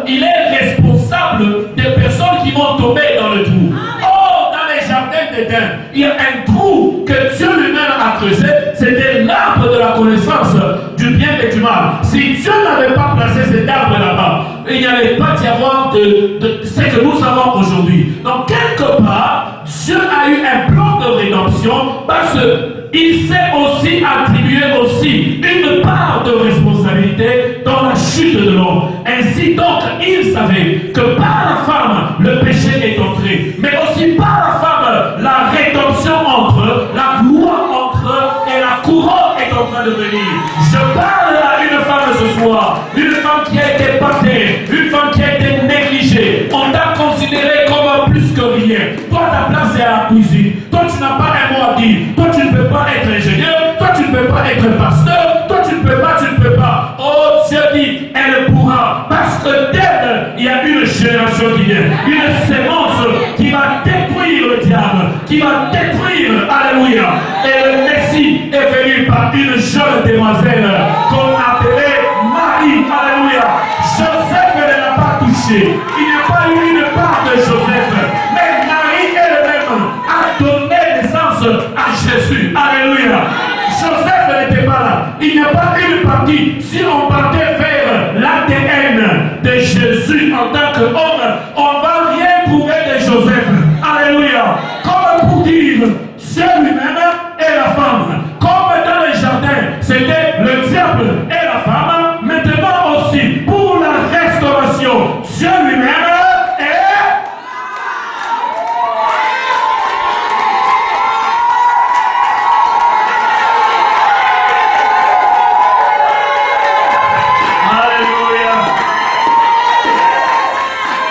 il est responsable des personnes qui vont tomber dans le trou. Oh, dans les jardins d'Éden, il y a un trou que Dieu lui-même a creusé. C'était l'arbre de la connaissance du bien et du mal. Si Dieu n'avait pas placé cet arbre là-bas, il n'y allait pas y avoir de ce que nous avons aujourd'hui. Donc, quelque part, Dieu a eu un plan de rédemption parce qu'il s'est aussi attribué aussi une part de responsabilité dans la chute de l'homme. Ainsi donc, il savait que par la femme, le péché est entré, mais aussi par la femme, la rédemption entre, la gloire entre, et la couronne est en train de venir. Je parle à une femme ce soir, une femme qui a été battue, une femme qui a été négligée. On t'a considéré comme plus que rien. Toi, ta place est à la cuisine. Toi, tu n'as pas un mot à dire. Toi, tu ne peux pas être ingénieur. Toi, tu ne peux pas être pasteur. Toi, tu ne peux pas, tu ne peux pas. Oh, Dieu dit, elle pourra. Parce que d'elle, il y a une génération qui vient. Une sémence qui va détruire le diable. Qui va détruire, alléluia. Et le Messie est venu par par une jeune demoiselle qu'on appelait Marie. Alléluia. Joseph ne l'a pas touché. Il n'y a pas eu une part de Joseph. Mais Marie elle-même a donné naissance à Jésus. Alléluia. Joseph n'était pas là. Il n'y a pas une partie. Si on partait vers l'ADN de Jésus en tant qu'homme, on ne va rien trouver de Joseph. Alléluia. Comme pour dire, Dieu lui-même et la femme. Comme dans le jardin, c'était le diable et la femme. Maintenant aussi, pour la restauration, Dieu lui-même est... Alléluia.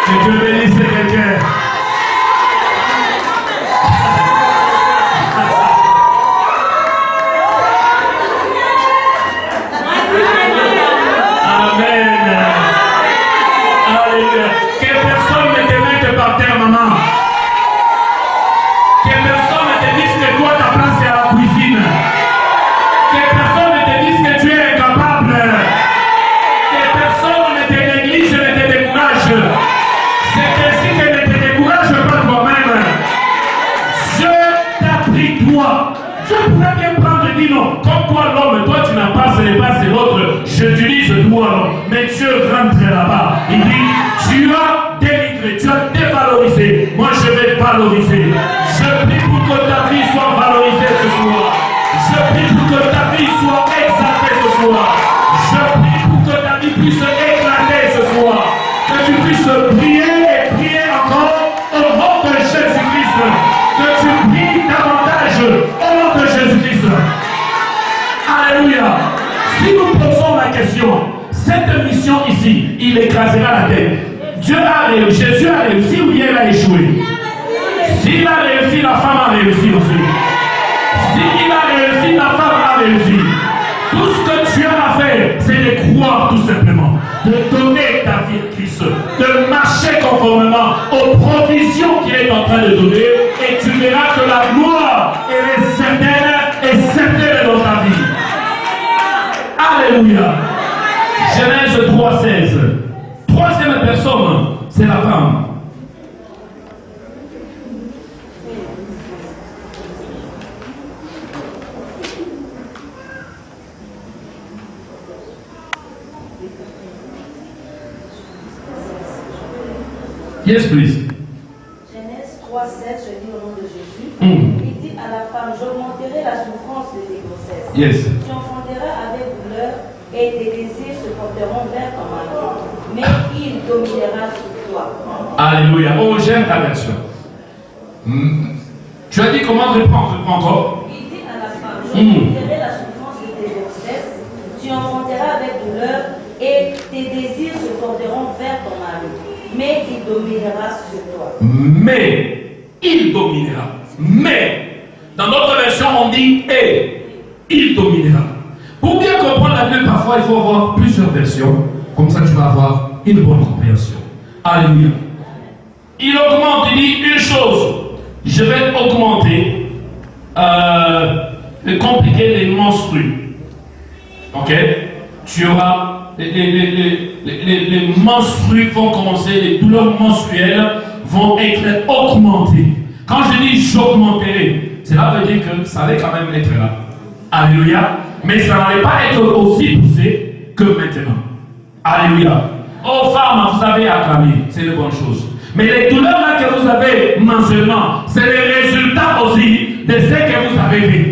Que Dieu bénisse quelqu'un. Mais Dieu rentre là-bas. Il dit, tu as délivré, tu as dévalorisé. Moi, je vais valoriser. Je prie pour que ta vie soit valorisée ce soir. Je prie pour que ta vie soit exaltée ce soir. Je prie pour que ta vie puisse éclater ce soir. Que tu puisses prier et prier encore au nom de Jésus-Christ. Que tu pries davantage au nom de Jésus-Christ. Alléluia. Si nous posons la question, cette mission ici, il écrasera la tête. Dieu a réussi, Jésus a réussi ou bien il a échoué? S'il a réussi, la femme a réussi aussi. S'il a réussi, la femme a réussi. Tout ce que tu as à faire, c'est de croire tout simplement, de donner ta vie à Christ, de marcher conformément aux provisions qu'il est en train de donner, et tu verras que la gloire est certaine dans ta vie. Alléluia. Genèse 3,16. Troisième personne, c'est la femme. Yes, please. Genèse 3,16, je lis au nom de Jésus. Il dit à la femme, j'augmenterai la souffrance de tes grossesses. Yes. Tu enfanteras avec douleur et tes désirs se porteront vers ton mari, mais il dominera sur toi. Alléluia. Oh, j'aime ta version. Tu as dit comment reprendre encore? Il dit à la femme, j'augmenterai la souffrance de tes grossesses, tu enfanteras avec douleur et tes désirs se porteront vers ton mari, mais il dominera sur toi. Mais il dominera. Mais dans notre version, on dit et il dominera. Pour bien comprendre la Bible, parfois il faut avoir plusieurs versions. Comme ça, tu vas avoir une bonne compréhension. Alléluia. Il augmente, il dit une chose. Je vais augmenter, compliquer les menstrues. Ok? Tu auras les menstrues vont commencer, les douleurs menstruelles vont être augmentées. Quand je dis j'augmenterai, cela veut dire que ça allait quand même être là. Alléluia. Mais ça n'allait pas être aussi poussé que maintenant. Alléluia. Oh femmes, vous avez acclamé, c'est une bonne chose. Mais les douleurs là que vous avez mensuellement, c'est le résultat aussi de ce que vous avez fait.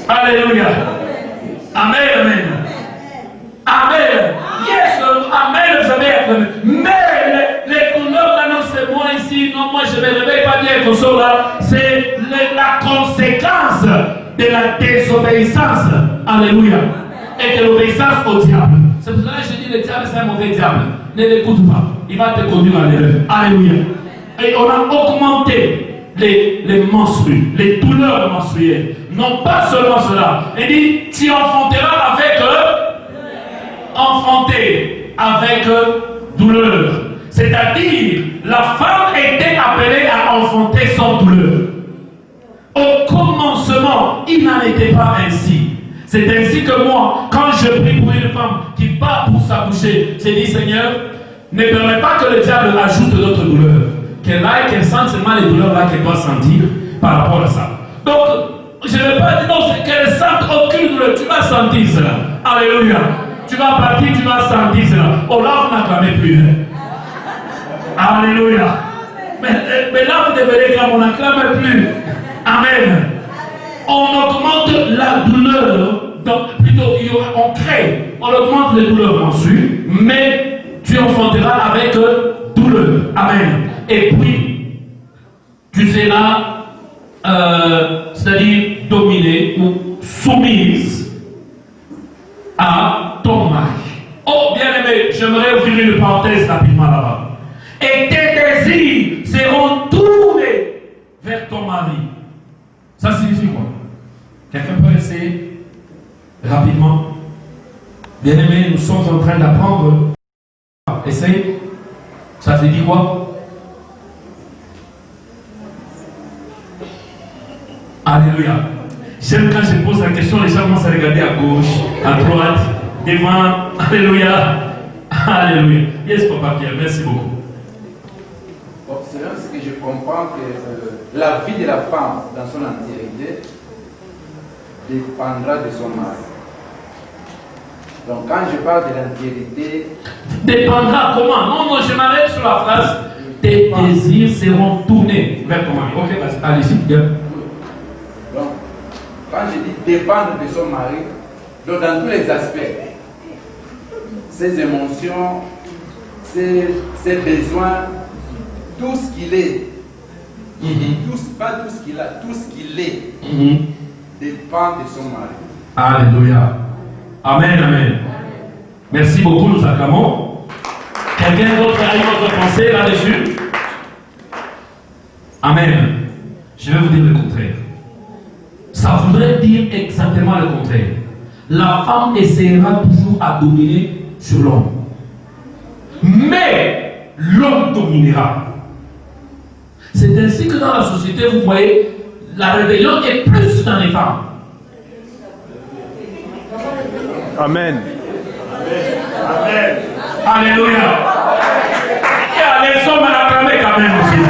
Alléluia. Amen, amen. Amen. Yes, amen, vous avez acclamé. Mais les douleurs là, non, c'est moi ici, non, moi je ne me réveille pas bien comme ça là. C'est la conséquence de la désobéissance. Alléluia. Et de l'obéissance au diable. C'est pour cela que je dis le diable c'est un mauvais diable. Ne l'écoute pas. Il va te conduire à l'erreur. Alléluia. Et on a augmenté les menstrues, les douleurs menstruelles. Non pas seulement cela. Il dit, tu enfanteras avec douleur. C'est-à-dire, la femme était appelée à enfanter sans douleur. Au commencement, il n'en était pas ainsi. C'est ainsi que moi, quand je prie pour une femme qui part pour s'accoucher, j'ai dit, Seigneur, ne permets pas que le diable ajoute d'autres douleurs. Qu'elle aille, qu'elle sente seulement les douleurs là qu'elle doit sentir par rapport à ça. Donc, je ne vais pas dire non, c'est qu'elle ne sente aucune douleur. Tu vas sentir cela. Alléluia. Tu vas partir, tu vas sentir cela. Oh là, vous n'acclamez plus. Alléluia. Mais là, vous devenez clamer, on n'acclame plus. Amen. On augmente la douleur. Donc, plutôt, on crée. On augmente les douleurs mensuelles, mais tu enfanteras avec douleur. Amen. Et puis, tu seras, c'est-à-dire dominée ou soumise à ton mari. Oh, bien-aimé, j'aimerais ouvrir une parenthèse rapidement là-bas. Et tes désirs seront tournés vers ton mari. Ça signifie quoi? Quelqu'un peut essayer rapidement? Bien-aimé, nous sommes en train d'apprendre. Essaye. Ça te dit quoi? Alléluia. J'aime quand je pose la question, les gens commencent à regarder à gauche, à droite, devant. Alléluia. Alléluia. Yes, Papa Pierre, merci beaucoup. Bon, c'est là ce que je comprends que la vie de la femme dans son entièreté dépendra de son mari. Donc quand je parle de l'entièreté... Dépendra comment? Non, je m'arrête sur la phrase. Tes désirs seront tournés vers ton mari. Ok, allez-y. Donc, quand je dis dépendre de son mari, donc dans tous les aspects, ses émotions, ses besoins, tout ce qu'il est, pas tout ce qu'il a, tout ce qu'il est, dépend de son mari. Alléluia. Amen, amen. Merci beaucoup, nous acclamons. Quelqu'un d'autre a une autre pensée là-dessus? Amen. Je vais vous dire le contraire. Ça voudrait dire exactement le contraire. La femme essaiera toujours à dominer sur l'homme. Mais l'homme dominera. C'est ainsi que dans la société, vous voyez, la rébellion est plus dans les femmes. Amen. Amen. Alléluia. Les hommes à acclamer quand même aussi.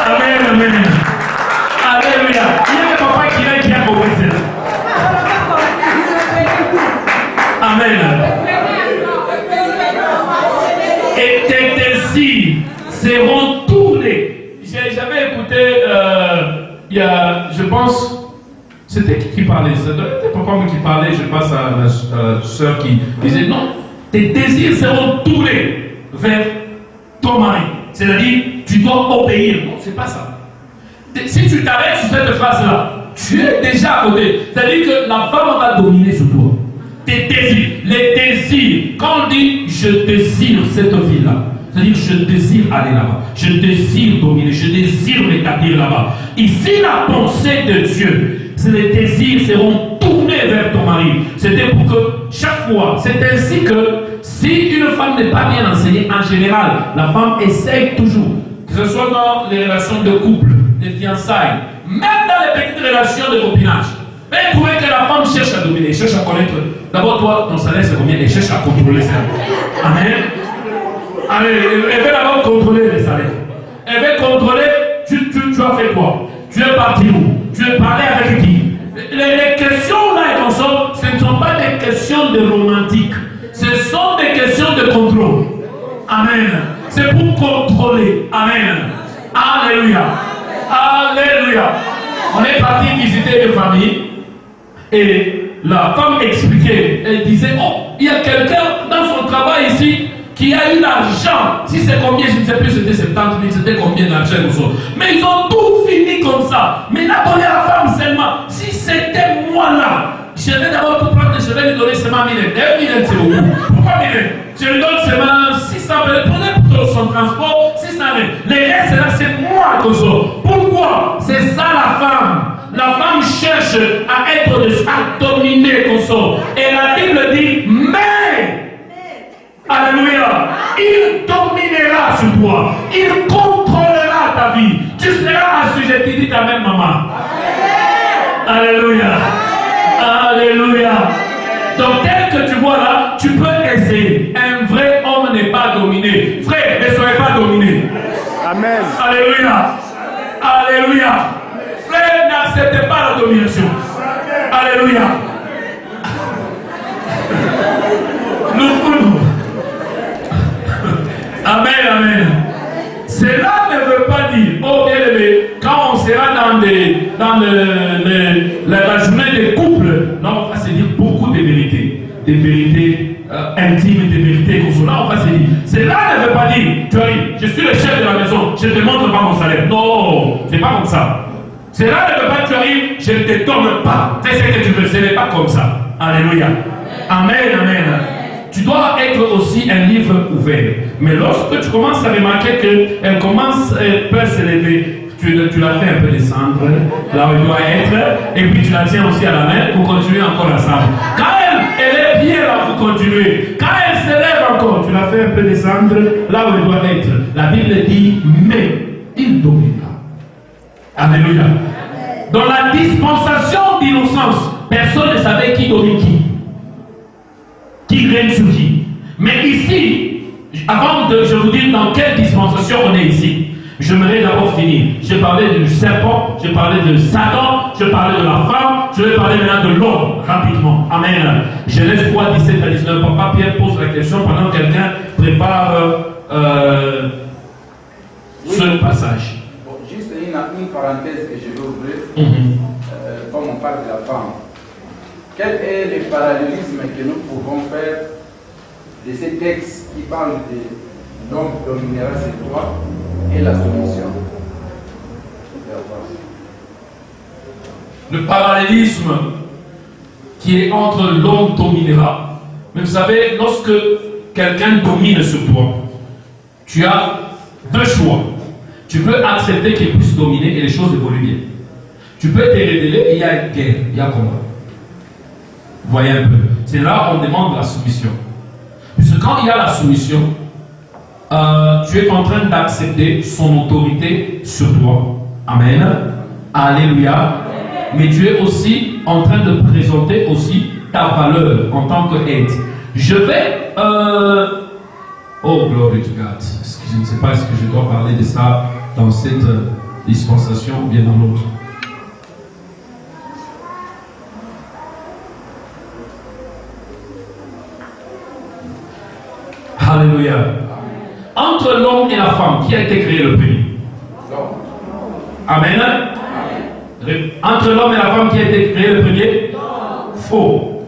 Amen, amen. Alléluia. Il y a un papa qui a compris ça. Amen. Et tes désirs seront tournés. J'avais écouté, je pense, c'était qui parlait? C'était papa qui parlait, je pense à la soeur qui disait non, tes désirs seront tournés vers ton mari. C'est-à-dire, tu dois obéir. Non, c'est pas ça. Si tu t'arrêtes sur cette phrase-là, tu es déjà à côté. C'est-à-dire que la femme va dominer sur toi. Tes désirs, les désirs. Quand on dit je désire cette vie-là, c'est-à-dire je désire aller là-bas, je désire dominer, je désire m'établir là-bas. Ici, la pensée de Dieu, c'est les désirs seront tournés vers ton mari. C'était pour que chaque fois, c'est ainsi que si une femme n'est pas bien enseignée, en général, la femme essaye toujours, que ce soit dans les relations de couple, les fiançailles, même dans les petites relations de copinage. Mais trouvez que la femme cherche à dominer, cherche à connaître. D'abord, toi, ton salaire, c'est combien? Elle cherche à contrôler ça. Amen. Allez, elle veut d'abord contrôler les salaires. Elle veut contrôler, tu as fait quoi? Tu es parti où? Tu es parlé avec qui? Les questions là et comme ça, ce ne sont pas des questions de romantique. Ce sont des questions de contrôle. Amen. C'est pour contrôler. Amen. Alléluia. Alléluia. On est parti visiter une famille et la femme expliquait. Elle disait, oh, il y a quelqu'un dans son travail ici qui a eu l'argent. Si c'est combien, je ne sais plus, c'était 70 000, c'était combien d'argent ou ça. Mais ils ont tout fini comme ça. Mais il a donné à la femme seulement. Si c'était moi là, je vais d'abord tout prendre, je vais lui donner seulement 1000. 1000, c'est beaucoup. Pourquoi 1000? Je lui donne seulement 600. Prenez pour son transport 600 000. Les restes là, c'est moi que ça. Pourquoi? C'est ça la femme. La femme cherche à être, à dominer comme ça. Et la Bible dit, mais alléluia, il dominera sur toi, il contrôlera ta vie, tu seras assujetti, dis ta même maman. Alléluia. Alléluia. Donc tel que tu vois là, tu peux essayer. Un vrai homme n'est pas dominé. Frère, ne soyez pas dominé. Amen. Alléluia. Alléluia. Frère, n'acceptez pas la domination. Alléluia. Nous. Amen, amen. Cela ne veut pas dire, oh bien aimé, quand on sera dans la journée des couples, là on va se dire beaucoup de vérités. Des vérités intimes, des vérités consolées. Là on va se dire, cela ne veut pas dire, tu arrives, je suis le chef de la maison, je ne te montre pas mon salaire. Non, c'est pas comme ça. Cela ne veut pas dire, tu arrives, je ne te donne pas. Fais ce que tu veux, ce n'est pas comme ça. Alléluia. Amen, amen. Tu dois être aussi un livre ouvert. Mais lorsque tu commences à remarquer qu'elle peut s'élever, tu la fais un peu descendre, là où elle doit être, et puis tu la tiens aussi à la main pour continuer encore à ça. Quand elle est bien là pour continuer, quand elle s'élève encore, tu la fais un peu descendre là où elle doit être. La Bible dit, mais il dominera. Alléluia. Dans la dispensation d'innocence, personne ne savait qui domine qui règne sur qui. Mais ici, avant de je vous dire dans quelle dispensation on est ici, j'aimerais d'abord finir. J'ai parlé du serpent, j'ai parlé de Satan, je parlais de la femme, je vais parler maintenant de l'homme, rapidement. Amen. Genèse 3, 17 à 19. Papa Pierre pose la question pendant que quelqu'un prépare ce passage. Bon, juste une parenthèse que je vais ouvrir, comme on parle de la femme. Quel est le parallélisme que nous pouvons faire de ces textes qui parlent de l'homme dominera ses droits et la soumission? Le parallélisme qui est entre l'homme dominera. Mais vous savez, lorsque quelqu'un domine sur toi, tu as deux choix. Tu peux accepter qu'il puisse dominer et les choses évoluent bien. Tu peux te révéler et il y a une guerre, il y a combat. Voyez un peu. C'est là où on demande la soumission. Puisque quand il y a la soumission, tu es en train d'accepter son autorité sur toi. Amen. Alléluia. Mais tu es aussi en train de présenter aussi ta valeur en tant qu'aide. Je vais... Oh, glory to God. Je ne sais pas est-ce que je dois parler de ça dans cette dispensation ou bien dans l'autre. Alléluia. Entre l'homme et la femme, qui a été créé le premier? Amen. Entre l'homme et la femme, qui a été créé le premier? Faux.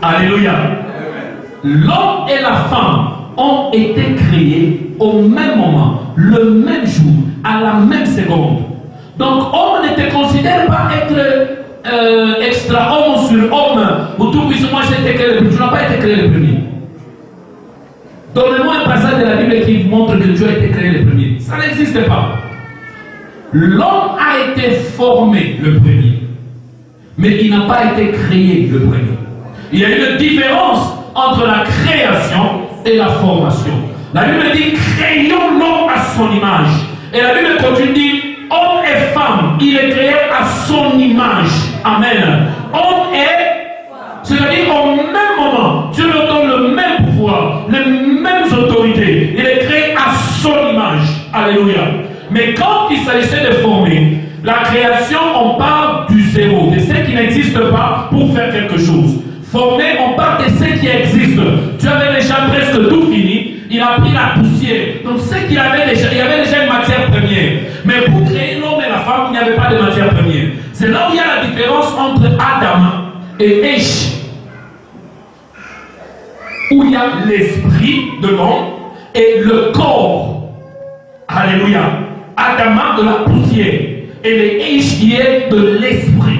Alléluia. L'homme et la femme ont été créés au même moment, le même jour, à la même seconde. Donc, homme ne te considère pas être extra-homme sur homme, ou tout puissant, moi j'ai été créé le premier. Tu n'as pas été créé le premier. Donnez-moi un passage de la Bible qui montre que Dieu a été créé le premier. Ça n'existe pas. L'homme a été formé le premier, mais il n'a pas été créé le premier. Il y a une différence entre la création et la formation. La Bible dit créons l'homme à son image. Et la Bible continue de dire homme et femme, il est créé à son image. Amen. Homme et, c'est-à-dire au même moment, Dieu lui donne le même pouvoir, les mêmes autorités. Il est créé à son image. Alléluia. Mais quand il s'agissait de former, la création, on parle du zéro, de ce qui n'existe pas pour faire quelque chose. Former, on parle de ce qui existe. Tu avais déjà presque tout fini. Il a pris la poussière. Donc ce qu'il avait déjà, il y avait déjà une matière première. Mais pour créer l'homme et la femme, il n'y avait pas de matière première. C'est là où il y a la différence entre Adam et Esh. Où il y a l'esprit de l'homme et le corps. Alléluia. Adam de la poussière. Et le Esh qui est de l'esprit.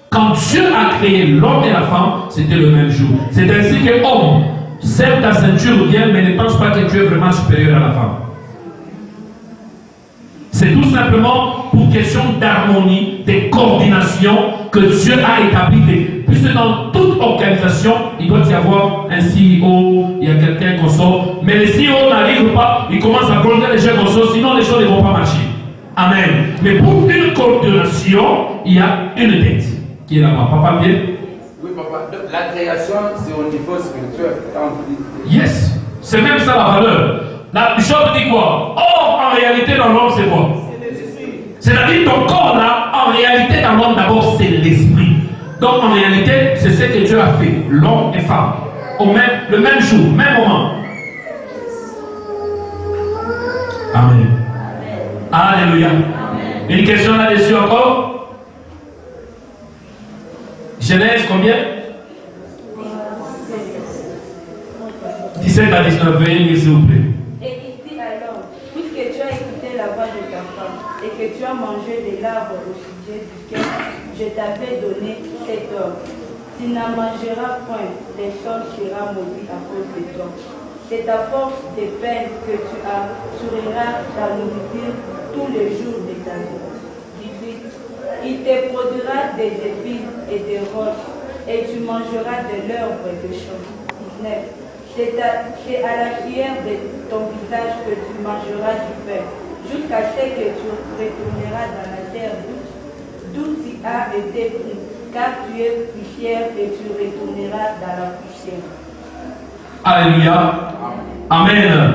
Quand Dieu a créé l'homme et la femme, c'était le même jour. C'est ainsi que homme, serre ta ceinture bien, mais ne pense pas que tu es vraiment supérieur à la femme. C'est tout simplement pour question d'harmonie, de coordination que Dieu a établi. Puisque dans toute organisation, il doit y avoir un CEO, il y a quelqu'un qu'on sort. Mais le CEO n'arrive pas, il commence à bloquer les gens qu'on sort, sinon les choses ne vont pas marcher. Amen. Mais pour une continuation, il y a une dette qui est là-bas. Papa, bien? Oui, papa. La création, c'est au niveau spirituel. Yes. C'est même ça la valeur. La Job dit quoi? Or, en réalité, dans l'homme, c'est quoi? C'est-à-dire ton corps là, en réalité, dans l'homme, d'abord, c'est l'esprit. Donc, en réalité, c'est ce que Dieu a fait, l'homme et femme, le même jour, même moment. Amen. Alléluia. Une question là-dessus encore? Genèse combien? 17 à 19, veuillez lire s'il vous plaît. Et il dit à l'homme, puisque tu as écouté la voix de ta femme et que tu as mangé de l'arbre au sujet duquel je t'avais donné cet ordre, tu n'en mangeras point, les choses seront maudites à cause de toi. C'est ta force de peine que tu assureras ta nourriture tous les jours de ta vie. 18. Il te produira des épines et des roches, et tu mangeras de l'herbe de champ. 19. C'est à la cuillère de ton visage que tu mangeras du pain, jusqu'à ce que tu retourneras dans la terre d'où tu as été pris, car tu es poussière et tu retourneras dans la poussière. Alléluia. Amen. Amen.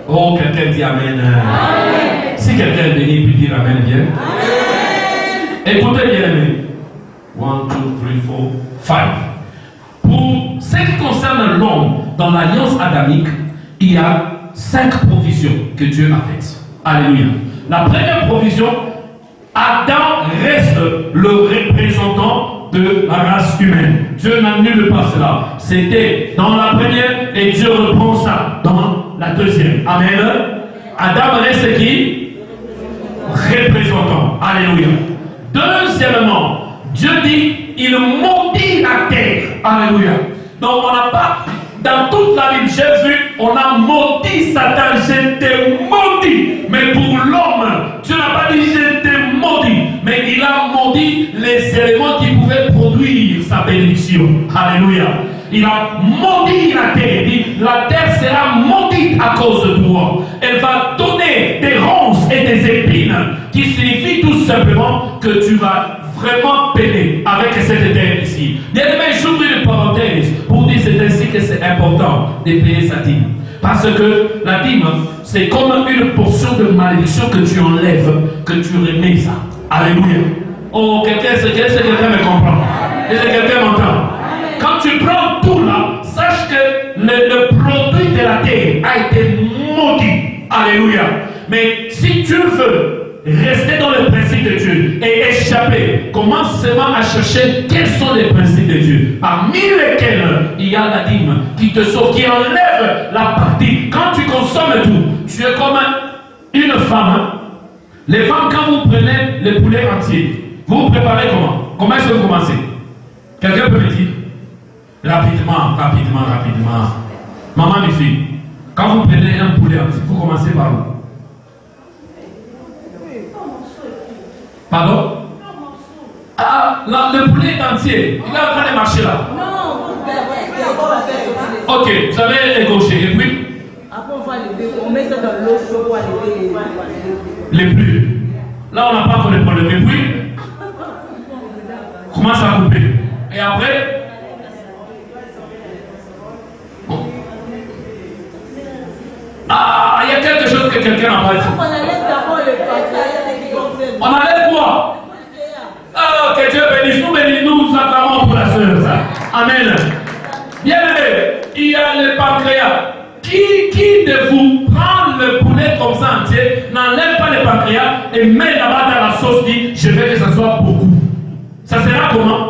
Oh, quelqu'un dit Amen. Amen. Si quelqu'un est béni, puis dire Amen, bien. Amen. Écoutez bien, aimé. 1, 2, 3, 4, 5. Pour ce qui concerne l'homme dans l'alliance adamique, il y a 5 provisions que Dieu a faites. Alléluia. La première provision, Adam reste le représentant de la race humaine. Dieu n'annule pas cela. C'était dans la première et Dieu reprend ça dans la deuxième. Amen. Adam reste qui? Représentant. Alléluia. Deuxièmement, Dieu dit, il maudit la terre. Alléluia. Donc on n'a pas, dans toute la Bible, Jésus, on a maudit Satan, j'étais maudit. Mais pour l'homme, Dieu n'a pas dit j'étais maudit, mais il a maudit les éléments qui pouvaient produire sa bénédiction. Alléluia. Il a maudit la terre. Il dit, la terre sera maudite à cause de toi. Elle va donner des ronces et des épines, qui signifie tout simplement que tu vas vraiment peiner avec cette terre ici. Bien-aimé, j'ouvre une parenthèse pour dire c'est ainsi que c'est important de payer sa dîme. Parce que la dîme, c'est comme une portion de malédiction que tu enlèves, que tu remets ça. Alléluia. Oh, quelqu'un me comprend. Est-ce que quelqu'un m'entend? Quand tu prends tout là, sache que le produit de la terre a été maudit. Alléluia. Mais si tu veux rester dans le principe de Dieu et échapper, commence seulement à chercher quels sont les principes de Dieu, parmi lesquels il y a la dîme qui te sauve, qui enlève la partie. Quand tu consommes tout, tu es comme une femme. Les femmes, quand vous prenez le poulet entier, vous vous préparez comment? Comment est-ce que vous commencez? Quelqu'un peut me dire? Rapidement. Maman, mes filles, quand vous prenez un poulet entier, vous commencez par où? Pardon? Ah, le poulet est entier. Il est en train de marcher là. Ok, vous avez égauché. Et puis? Après, on va lever. On met ça dans l'eau chaude pour lever les plus. Là, on n'a pas encore le problème. Et puis? Commence à couper. Et après? Ah, il y a quelque chose que quelqu'un n'a pas dit. On enlève d'abord le pancréas. On enlève quoi? Ah, que Dieu bénisse nous acclamons pour la sœur. Amen. Bien aimé, il y a le pancréas. Qui de vous prend le poulet comme ça entier, n'enlève pas le pancréas et met là-bas dans la sauce, dit je veux que ça soit beaucoup. Ça sera comment?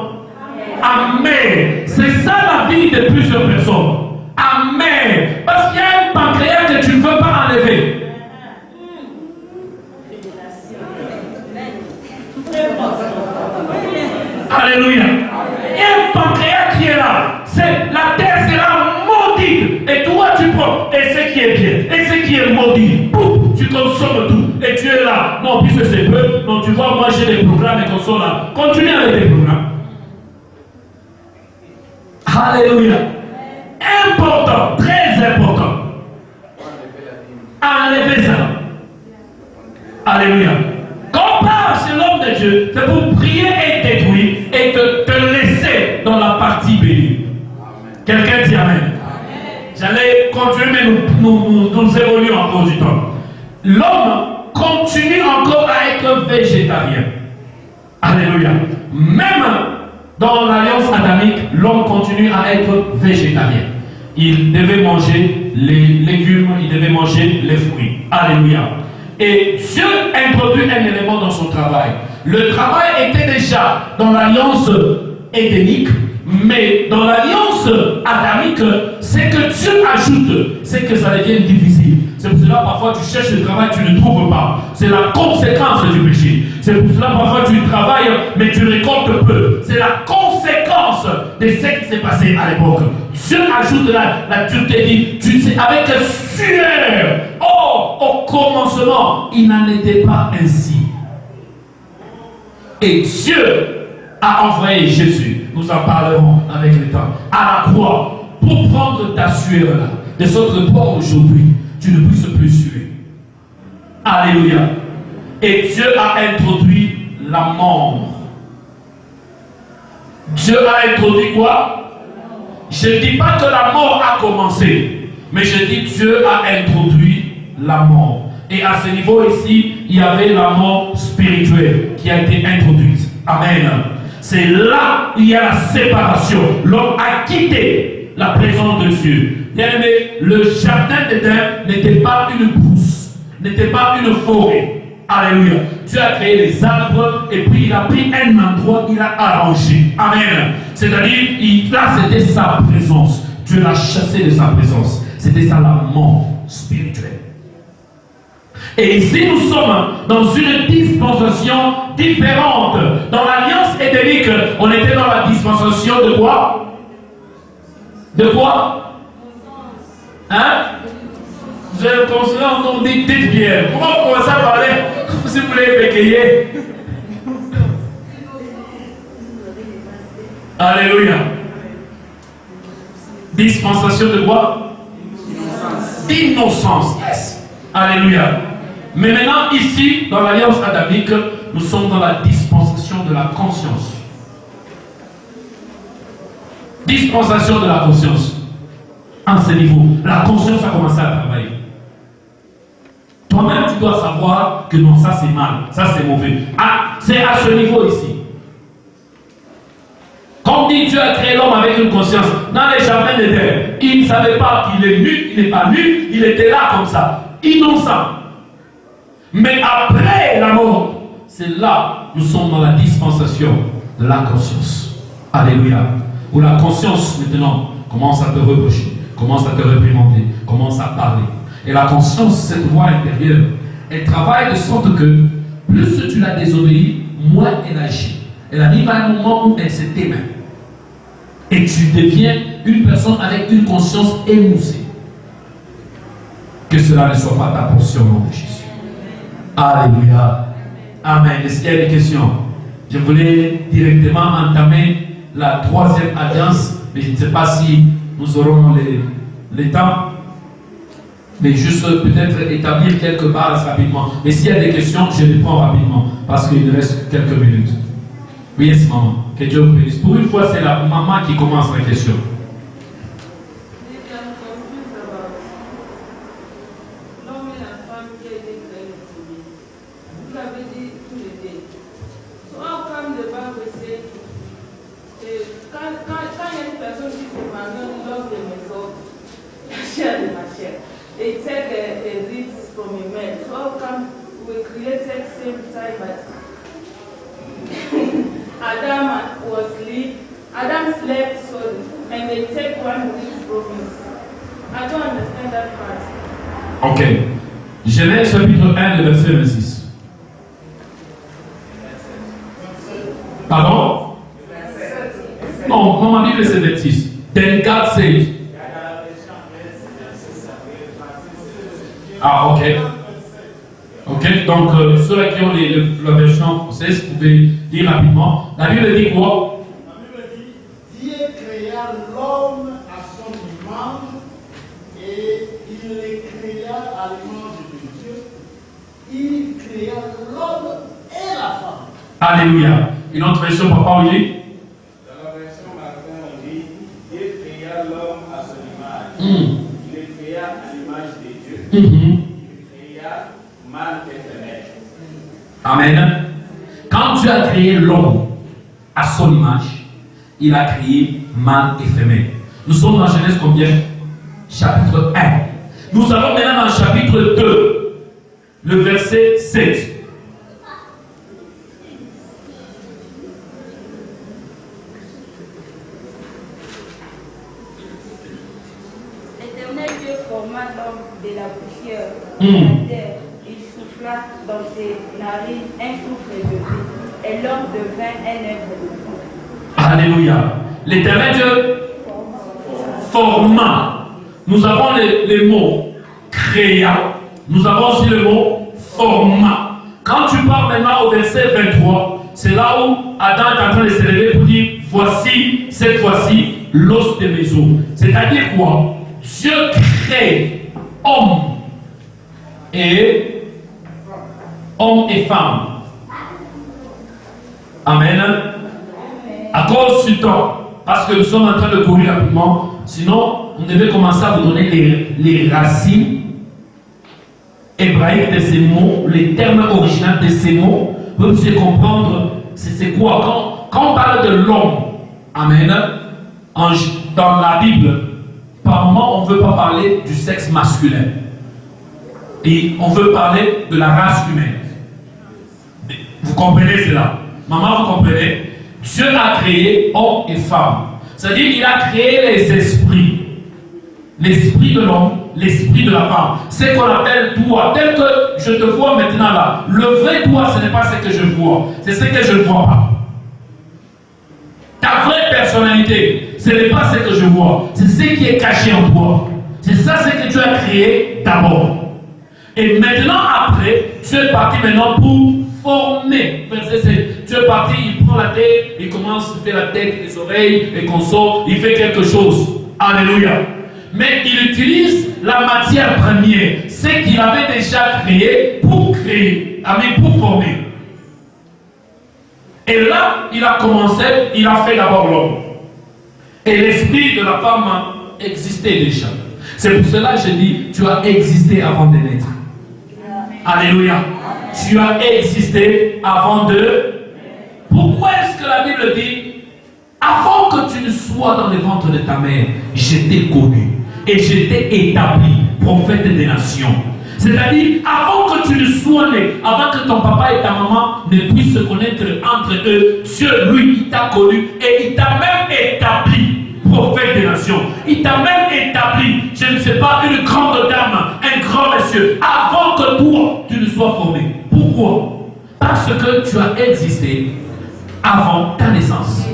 Amen. C'est ça la vie de plusieurs personnes. Amen. Parce qu'il y a un pancréas que tu ne veux pas enlever. Alléluia. Il y a un pancréas qui est là. La terre sera maudite. Et toi tu prends. Et ce qui est bien. Et ce qui est maudit. Pouf, tu consommes tout. Et tu es là. Non, puisque c'est peu. Donc tu vas manger des programmes et consommer là. Continue avec les programmes. Alléluia. Important. Très important. Enlevez ça. Alléluia. C'est pour prier et détruire et te laisser dans la partie bénie. Quelqu'un dit Amen. J'allais continuer, mais nous évoluons encore du temps. L'homme continue encore à être végétarien. Alléluia. Même dans l'alliance adamique, l'homme continue à être végétarien. Il devait manger les légumes, il devait manger les fruits. Alléluia. Et Dieu introduit un élément dans son travail. Le travail était déjà dans l'alliance édénique, mais dans l'alliance adamique, c'est que Dieu ajoute, c'est que ça devient difficile. C'est pour cela parfois tu cherches le travail, tu ne trouves pas. C'est la conséquence du péché. C'est pour cela parfois tu travailles, mais tu récoltes peu. C'est la conséquence de ce qui s'est passé à l'époque. Dieu ajoute la dureté, dit, tu sais, avec sueur. Oh, au commencement, il n'en était pas ainsi. Et Dieu a envoyé Jésus, nous en parlerons avec le temps, à la croix pour prendre ta sueur là, de sorte que toi aujourd'hui, tu ne puisses plus suer. Alléluia. Et Dieu a introduit la mort. Dieu a introduit quoi? Je ne dis pas que la mort a commencé, mais je dis Dieu a introduit la mort. Et à ce niveau ici, il y avait la mort spirituelle qui a été introduite. Amen. C'est là où il y a la séparation. L'homme a quitté la présence de Dieu. Bien-aimé, le jardin d'Éden n'était pas une brousse, n'était pas une forêt. Alléluia. Dieu a créé les arbres et puis il a pris un endroit, il a arrangé. Amen. C'est-à-dire, là c'était sa présence. Dieu l'a chassé de sa présence. C'était ça la mort spirituelle. Et ici, nous sommes dans une dispensation différente. Dans l'alliance édénique, on était dans la dispensation de quoi? De quoi? Hein? Je considère qu'on dit dites bien. Pourquoi vous commencez à parler comme si vous voulez bégayer? Alléluia. Dispensation de quoi? D'innocence. Yes. Alléluia. Mais maintenant, ici, dans l'alliance adamique, nous sommes dans la dispensation de la conscience. Dispensation de la conscience. En ce niveau, la conscience a commencé à travailler. Toi-même, tu dois savoir que non, ça c'est mal, ça c'est mauvais. Ah, c'est à ce niveau ici. Comme dit Dieu a créé l'homme avec une conscience. Dans les jardins d'Éden, il ne savait pas qu'il est nu, il n'est pas nu, il était là comme ça, innocent. Mais après la mort, c'est là nous sommes dans la dispensation de la conscience. Alléluia. Où la conscience maintenant commence à te reprocher, commence à te réprimander, commence à parler. Et la conscience, cette voix intérieure, elle travaille de sorte que plus tu la désobéis, moins elle agit. Elle arrive à un moment où elle se t'émeut. Et tu deviens une personne avec une conscience émoussée. Que cela ne soit pas ta portion au nom de Jésus. Alléluia. Amen. Est-ce qu'il y a des questions? Je voulais directement entamer la troisième alliance, mais je ne sais pas si nous aurons les temps. Mais juste peut-être établir quelques bases rapidement. Et s'il y a des questions, je les prends rapidement, parce qu'il reste quelques minutes. Oui, yes, maman. Que Dieu vous bénisse. Pour une fois, c'est la maman qui commence la question. They take a ribs from a man. So how come we created same time as Adam was sleep? Adam slept, sorry, and they take one rib from him. I don't understand that part. Ok. Genèse chapitre 1, le verset 26. Pardon? Non, dans ma Bible c'est 26. Then God said. Ah, ok. Ok, donc ceux qui ont la version française, vous pouvez lire rapidement. La Bible dit quoi? La Bible dit Dieu créa l'homme à son image et il les créa à l'image de Dieu. Il créa l'homme et la femme. Alléluia. Une autre version, papa, oui. Dans la version Martin, on dit Dieu créa l'homme à son image. Il le créa à l'image de Dieu. Il créa mâle et femelle. Amen. Quand Dieu a créé l'homme à son image, il a créé mâle et femelle. Nous sommes dans Genèse combien? Chapitre 1. Nous allons maintenant dans le chapitre 2, le verset 7. L'Éternel Dieu forma l'homme de la poussière de la terre. Il souffla dans ses narines un souffle de vie, et l'homme devint un être de vie. Alléluia. L'Éternel Dieu forma. Nous avons les mots créa. Nous avons aussi le mot forma. Quand tu pars maintenant au verset 23, c'est là où Adam est en train de se lever pour dire voici, cette fois-ci, l'os de mes os. C'est-à-dire quoi? Dieu crée homme et femme. Amen. À cause du temps, parce que nous sommes en train de courir rapidement, sinon on devait commencer à vous donner les racines hébraïques de ces mots, les termes originaux de ces mots, pour que vous puissiez comprendre c'est quoi. Quand on parle de l'homme, amen, dans la Bible, par moment on ne veut pas parler du sexe masculin. Et on veut parler de la race humaine. Vous comprenez cela? Maman, vous comprenez? Dieu a créé homme et femme. C'est-à-dire qu'il a créé les esprits. L'esprit de l'homme, l'esprit de la femme. C'est ce qu'on appelle toi. Tel que je te vois maintenant là. Le vrai toi, ce n'est pas ce que je vois. C'est ce que je ne vois pas. Ta vraie personnalité, ce n'est pas ce que je vois. C'est ce qui est caché en toi. C'est ça ce que tu as créé d'abord. Et maintenant, après, tu es parti maintenant pour former. Verset 7. Tu es parti, il prend la tête, il commence à faire la tête, les oreilles, les consorts, il fait quelque chose. Alléluia. Mais il utilise la matière première, ce qu'il avait déjà créé pour créer, pour former. Et là, il a commencé, il a fait d'abord l'homme. Et l'esprit de la femme existait déjà. C'est pour cela que je dis, tu as existé avant de naître. Alléluia. Tu as existé avant de... Pourquoi est-ce que la Bible dit, avant que tu ne sois dans le ventre de ta mère, je t'ai connu et je t'ai établi prophète des nations. C'est-à-dire, avant que tu ne sois né, avant que ton papa et ta maman ne puissent se connaître entre eux, Dieu, lui, il t'a connu et il t'a même établi prophète des nations. Il t'a même établi, je ne sais pas, une grande dame, un grand monsieur, avant que toi, tu ne sois formé. Pourquoi? Parce que tu as existé avant ta naissance.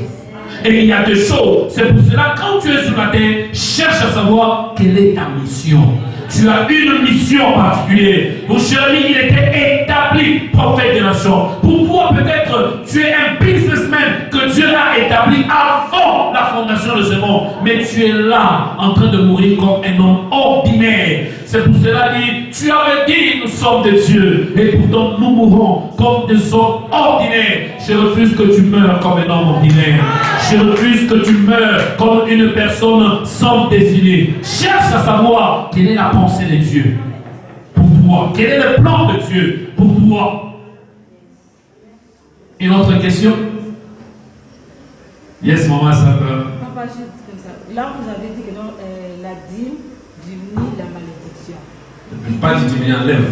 Et il y a des choses. C'est pour cela, quand tu es sur la terre, cherche à savoir quelle est ta mission. Tu as une mission particulière. Pour Jérémie, il était établi prophète des nations. Pour toi, peut-être, tu es un businessman que Dieu a établi avant la fondation de ce monde. Mais tu es là, en train de mourir comme un homme ordinaire. C'est pour cela dit, tu avais dit, nous sommes des dieux. Et pourtant, nous mourons comme des hommes ordinaires. Je refuse que tu meurs comme un homme ordinaire. Je refuse que tu meurs comme une personne sans destinée. Cherche à savoir quelle est la pensée de Dieu pour toi. Quel est le plan de Dieu pour toi? Une autre question? Yes, maman, ça va. Papa, juste comme ça. Là, vous avez dit que non, la dîme diminue la malédiction. Pas du diminuer, enlève.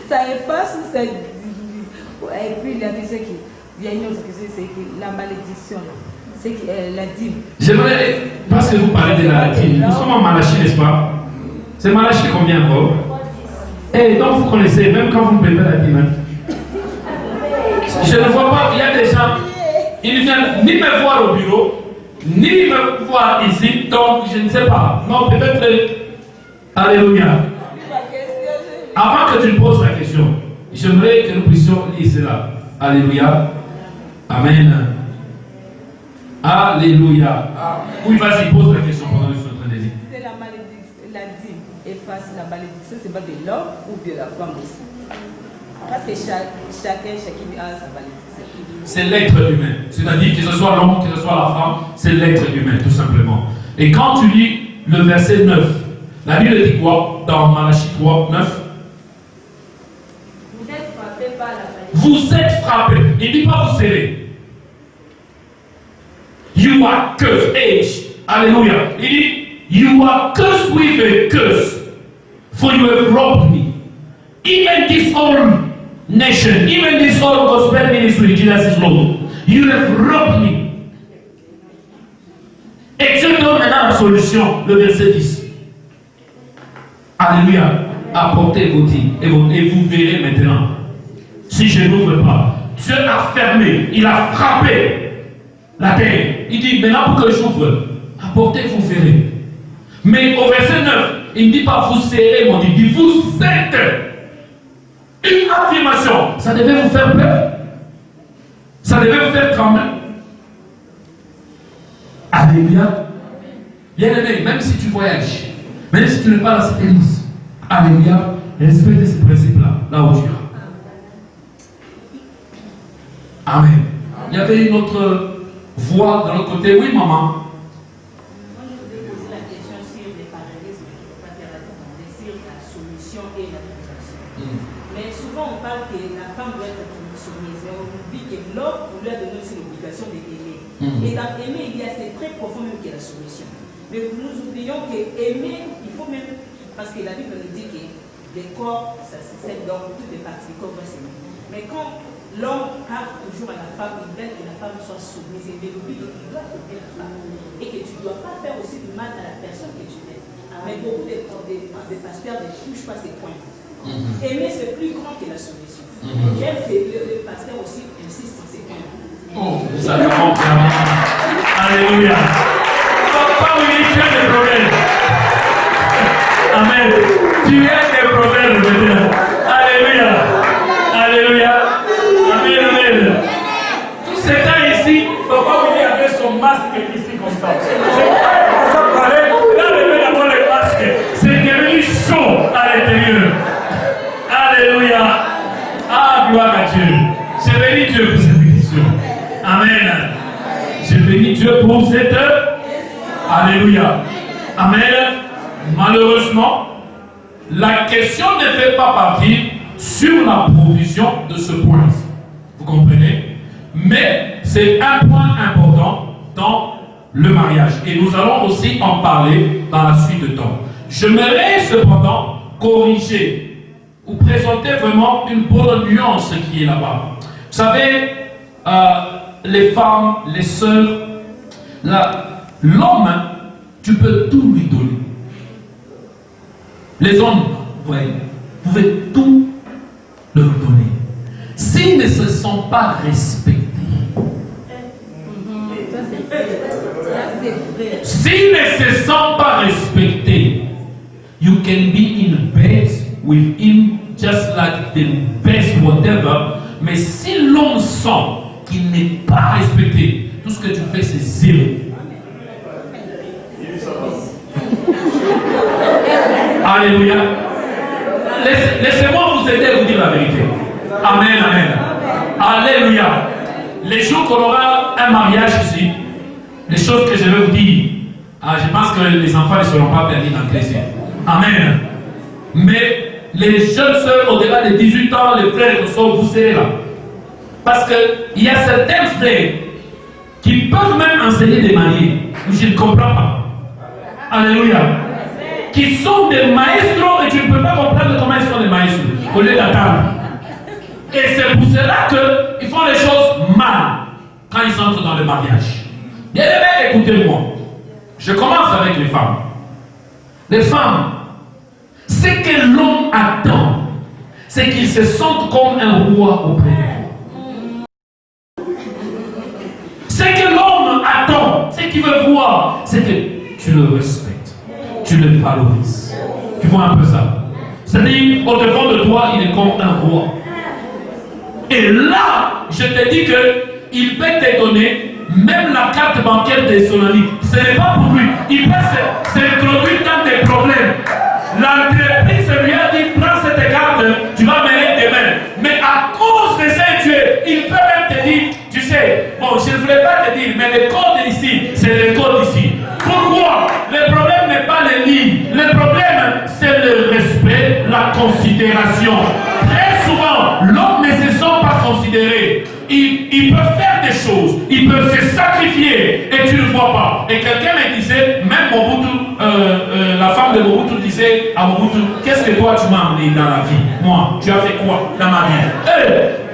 Ça efface ou ça diminue? Et puis, la question il y a une autre question, c'est que la malédiction, c'est que la dîme. J'aimerais, parce que vous parlez de la dîme, nous sommes en Malachie, n'est-ce pas? C'est Malachie combien, bro? Et donc vous connaissez, même quand vous ne payez pas la dîme. Je ne vois pas, il y a des gens, ils ne viennent ni me voir au bureau, ni me voir ici, donc je ne sais pas. Non, peut-être. Alléluia. Avant que tu me poses la question, j'aimerais que nous puissions lire cela. Alléluia. Amen. Alléluia. Oui, vas-y, pose la question pendant que je suis en train de dire. C'est la malédiction, la dîme efface la malédiction, c'est pas de l'homme ou de la femme aussi. Parce que chacun a sa malédiction. C'est l'être humain. C'est-à-dire que ce soit l'homme, que ce soit la femme, c'est l'être humain, tout simplement. Et quand tu lis le verset 9, la Bible dit quoi dans Malachie 3, 9? Vous êtes frappés par la malédiction. Vous êtes frappés. Il ne dit pas vous serrez. You are cursed. Age. Alléluia. Il dit, you are cursed with a curse, for you have robbed me. Even this old nation, even this old gospel ministry, Jesus is Lord, you have robbed me. Et Dieu donne maintenant la solution, le verset 10. Alléluia. Apportez vos dîmes et vous verrez maintenant. Si je n'ouvre pas, Dieu a fermé, il a frappé la terre. Il dit maintenant pour que j'ouvre, apportez, vous verrez. Mais au verset 9, il ne dit pas vous serrez, mon Dieu, il dit vous êtes. Une affirmation, ça devait vous faire peur. Ça devait vous faire trembler. Alléluia. Bien aimé, même si tu voyages, même si tu n'es pas dans cette église, alléluia, respecte ce principe-là, là où tu es. Amen. Il y avait une autre voix de l'autre côté. Oui, maman. Moi, je voulais poser la question sur les parallélismes sur la soumission et la domination. Mais souvent, on parle que la femme doit être soumise. Mais on oublie que l'homme, on lui a donné aussi l'obligation d'aimer. Et dans aimer, il y a c'est très profond même que la soumission. Mais nous oublions que aimer, il faut même. Parce que la Bible nous dit que les corps, ça c'est donc toutes les parties du corps doivent s'aimer. Mais quand l'homme parle toujours à la femme, il veut que la femme soit soumise. Et il oublie qu'il doit aimer la femme. Et que tu ne dois pas faire aussi du mal à la personne que tu aimes. Mais beaucoup de pasteurs ne touchent pas ces points. Aimer, c'est plus grand que la soumission. J'aime que le pasteur aussi insiste sur ces points. Oh, ça commence vraiment. Alléluia. Papa, oui, tu as des problèmes. Amen. Tu as des problèmes maintenant. Alléluia. Alléluia. Amen, amen. Tous ces temps ici, papa Willy avait son masque ici comme ça. Ça parlait, là, il avait d'abord le masque. C'est devenu chaud à l'intérieur. Alléluia. Ah, gloire à Dieu. Je bénis Dieu pour cette bénédiction. Amen. Je bénis Dieu pour cette. Alléluia. Amen. Malheureusement, la question ne fait pas partie sur la provision de ce point. Vous comprenez? Mais c'est un point important dans le mariage. Et nous allons aussi en parler dans la suite de temps. J'aimerais cependant corriger ou présenter vraiment une bonne nuance qui est là-bas. Vous savez, les femmes, les sœurs, l'homme, tu peux tout lui donner. Les hommes, ouais, vous pouvez tout leur donner. S'ils ne se sentent pas respectés, s'ils ne se sentent pas respectés, you can be in bed with him just like the best whatever. Mais si l'homme sent qu'il n'est pas respecté, tout ce que tu fais c'est zéro. Alléluia. Laissez-moi vous aider à vous dire la vérité. Amen, amen. Alléluia. Les jours qu'on aura un mariage ici, les choses que je vais vous dire, je pense que les enfants ne seront pas perdus dans le plaisir. Amen. Mais les jeunes sœurs au-delà de 18 ans, les frères et sœurs, vous serez là. Parce qu'il y a certains frères qui peuvent même enseigner des mariés. Je ne comprends pas. Alléluia. Qui sont des maestros et tu ne peux pas comprendre comment ils sont des maestros au lieu d'attendre. Et c'est pour cela qu'ils font les choses mal quand ils entrent dans le mariage. Bien aimé, écoutez-moi. Je commence avec les femmes. Les femmes, ce que l'homme attend, c'est qu'il se sente comme un roi auprès de toi. Ce que l'homme attend, ce qu'il veut voir, c'est que tu le respectes. Tu le valorises. Tu vois un peu ça? C'est-à-dire, au-devant de toi, il est comme un roi. Et là, je te dis qu'il peut te donner même la carte bancaire de son ami. Ce n'est pas pour lui. Il peut s'introduire dans des problèmes. L'entreprise lui a dit, prends cette carte, tu vas mener demain. Mais bon, je ne voulais pas te dire, mais le code ici, c'est le code ici. Pourquoi? Le problème n'est pas les lignes. Le problème, c'est le respect, la considération. Très souvent, l'homme ne se sent pas considéré. Il peut faire des choses, il peut se sacrifier et tu ne le vois pas. Et quelqu'un me disait, même Mobutu, la femme de Mobutu disait à Mobutu, qu'est-ce que toi tu m'as amené dans la vie? Moi, tu as fait quoi dans ma vie?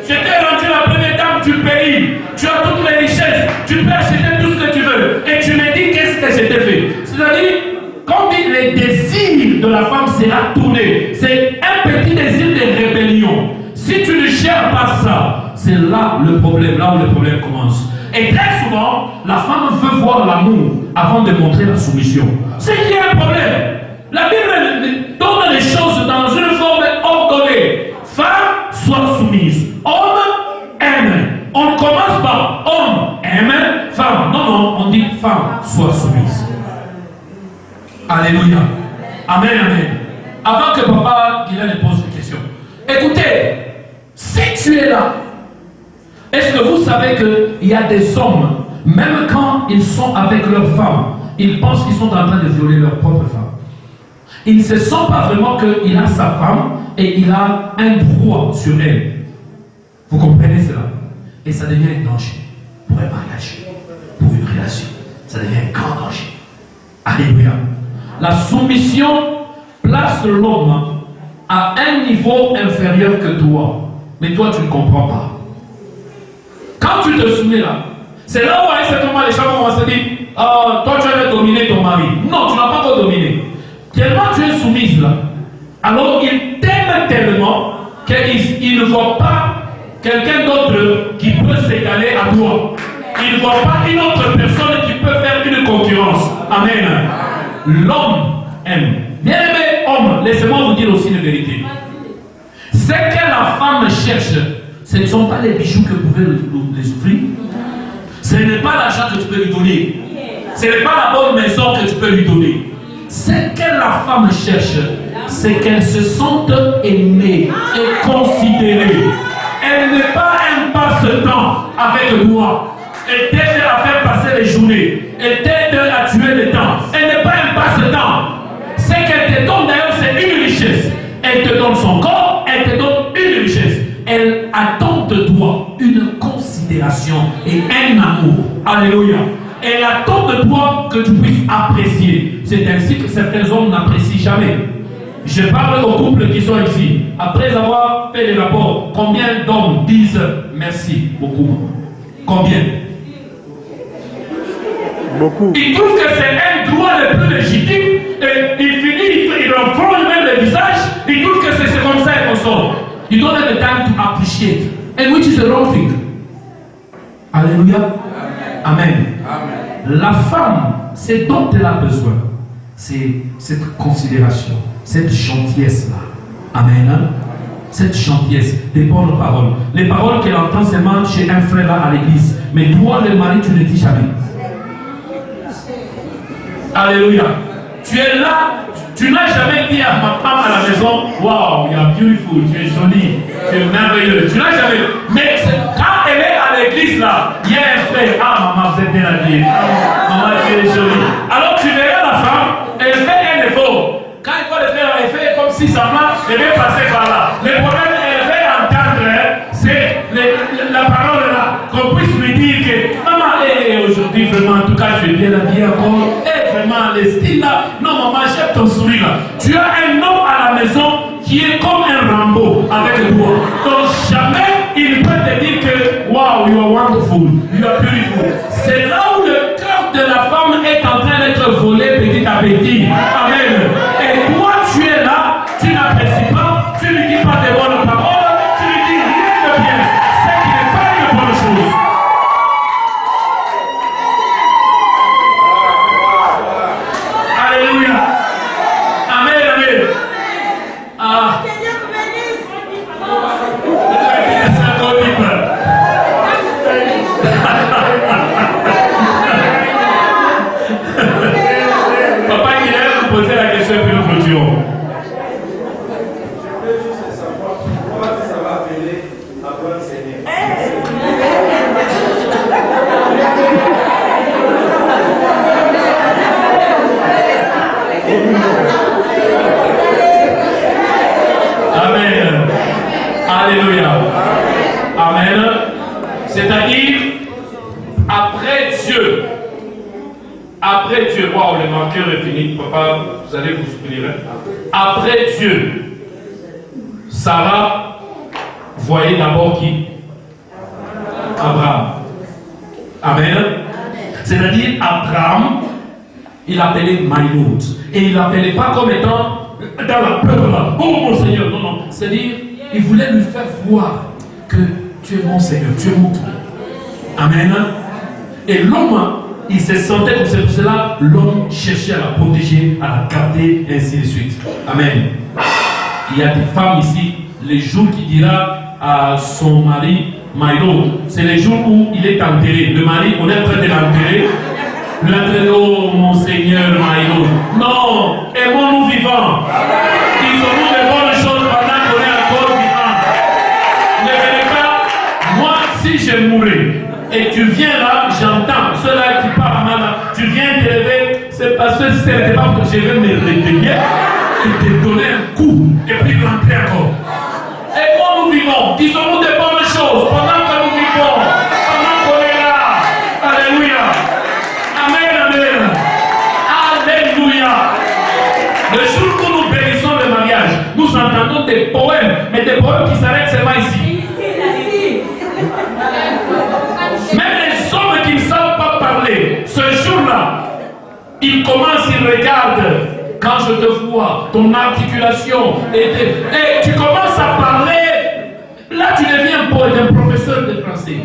Je t'ai rendu la première dame du pays, tu as toutes les richesses, tu peux acheter tout ce que tu veux. Et tu me dis qu'est-ce que je t'ai fait? C'est-à-dire, quand dit le désir de la femme sera tourné, c'est un petit désir de rébellion. Si tu ne gères pas ça, c'est là le problème, là où le problème commence. Et très souvent, la femme veut voir l'amour avant de montrer la soumission. C'est qu'il y a un problème. La Bible donne les choses dans une forme ordonnée. Femme, sois soumise. Homme, aime. On ne commence pas homme, aime, femme. Non, non, on dit femme, sois soumise. Alléluia. Amen, amen. Avant que papa Guylaine pose une question. Écoutez, si tu es là, est-ce que vous savez qu'il y a des hommes, même quand ils sont avec leur femme, ils pensent qu'ils sont en train de violer leur propre femme. Ils ne se sentent pas vraiment qu'il a sa femme et il a un droit sur elle. Vous comprenez cela? Et ça devient un danger pour un mariage, pour une relation. Ça devient un grand danger. Alléluia. La soumission place l'homme à un niveau inférieur que toi. Mais toi, tu ne comprends pas. Quand tu te soumets là, c'est là où à un certain moment les gens vont se dire, toi tu avais dominé ton mari. Non, tu n'as pas encore dominé. Tellement tu es soumise là, alors il t'aime tellement qu'il ne voit pas quelqu'un d'autre qui peut s'égaler à toi. Il ne voit pas une autre personne qui peut faire une concurrence. Amen. L'homme aime. Bien-aimé homme, laissez-moi vous dire aussi une vérité. Ce que la femme cherche, ce ne sont pas les bijoux que vous pouvez les offrir. Ce n'est pas l'argent que tu peux lui donner. Ce n'est pas la bonne maison que tu peux lui donner. Ce que la femme cherche, c'est qu'elle se sente aimée et considérée. Elle n'est pas un passe-temps avec toi. Elle t'aide à faire passer les journées. Elle t'aide à tuer le temps. Elle n'est pas un passe-temps. Ce qu'elle te donne d'ailleurs, c'est une richesse. Elle te donne son corps, elle te donne une richesse. Elle attend de toi une considération et un amour. Alléluia. Elle attend de toi que tu puisses apprécier. C'est ainsi que certains hommes n'apprécient jamais. Je parle aux couples qui sont ici. Après avoir fait les rapports, combien d'hommes disent merci beaucoup? Combien? Beaucoup. Ils trouvent que c'est un droit le plus légitime. Et ils finissent, ils en font même le visage. Ils trouvent que c'est comme ça qu'on sort. You don't have the time to appreciate. And which is the wrong thing. Alléluia. Amen. Amen. La femme, c'est dont elle a besoin. C'est cette considération, cette gentillesse-là. Amen. Cette gentillesse, des bonnes paroles. Les paroles qu'elle entend seulement chez un frère là à l'église. Mais toi, le mari, tu ne dis jamais. Alléluia. Tu es là, tu n'as jamais dit à ma femme à la maison, wow, you are beautiful, tu es jolie, tu es merveilleuse. Tu n'as jamais. Mais quand elle est à l'église là, il y a un frère, maman, vous êtes bien habillée. Maman, tu es jolie. Alors tu verras la femme, elle fait un effort. Quand il faut le faire, elle fait comme si ça marche, elle vient passer par là. Le problème, elle veut entendre, c'est la parole là, qu'on puisse lui dire que maman, aujourd'hui vraiment, en tout cas, tu es bien habillée encore. Vraiment, les styles là, non maman, j'aime ton sourire là. Tu as un homme à la maison qui est comme un Rambo avec toi. Donc jamais il peut te dire que wow, you are wonderful, you are beautiful. C'est là où le cœur de la femme est en train d'être volé petit à petit. Amen. Et toi, tu es là, tu n'apprécies pas, tu ne lui dis pas de bonnes paroles, tu lui dis rien de bien. C'est qui n'est pas une bonne chose. Alléluia. Amen, amen. Ah. Papa, il a posé la question et puis nous clôturons. Je veux juste savoir pourquoi ça va appeler Abraham Seigneur. après Dieu, waouh, le marqueur est fini, papa, vous allez vous souvenir. Après Dieu, Sarah voyait d'abord qui? Abraham. Amen. C'est-à-dire, Abraham, il appelait my Lord. Et il l'appelait pas comme étant dans la peur là. Oh mon Seigneur, non, non. C'est-à-dire, il voulait lui faire voir que tu es mon Seigneur, tu es mon Dieu. Amen. Et l'homme, il se sentait comme c'est pour cela, l'homme cherchait à la protéger, à la garder, et ainsi de suite. Amen. Il y a des femmes ici, les jours qu'il dira à son mari, my Lord, c'est les jours où il est enterré. Le mari, on est en train de l'enterrer. L'enterrer, oh mon Seigneur, my Lord. Non, aimons-nous vivants. Disons-nous de bonnes choses pendant qu'on est encore vivants. Ne venez pas, moi, si je mourrais, et tu viens là, j'entends ceux-là qui parlent mal, tu viens te lever, c'est parce que ce n'était pas que je vais me réveiller et te donner un coup, et puis rentrer encore. Et quand nous vivons, disons-nous de bonnes choses pendant que nous vivons, pendant qu'on est là. Alléluia. Amen, amen. Alléluia. Le jour où nous bénissons le mariage, nous entendons des poèmes, mais des poèmes qui s'arrêtent seulement ici. Même les hommes qui ne savent pas parler, ce jour-là, ils commencent, ils regardent. Quand je te vois, ton articulation, et tu commences à parler, là tu deviens un poète, un professeur de français.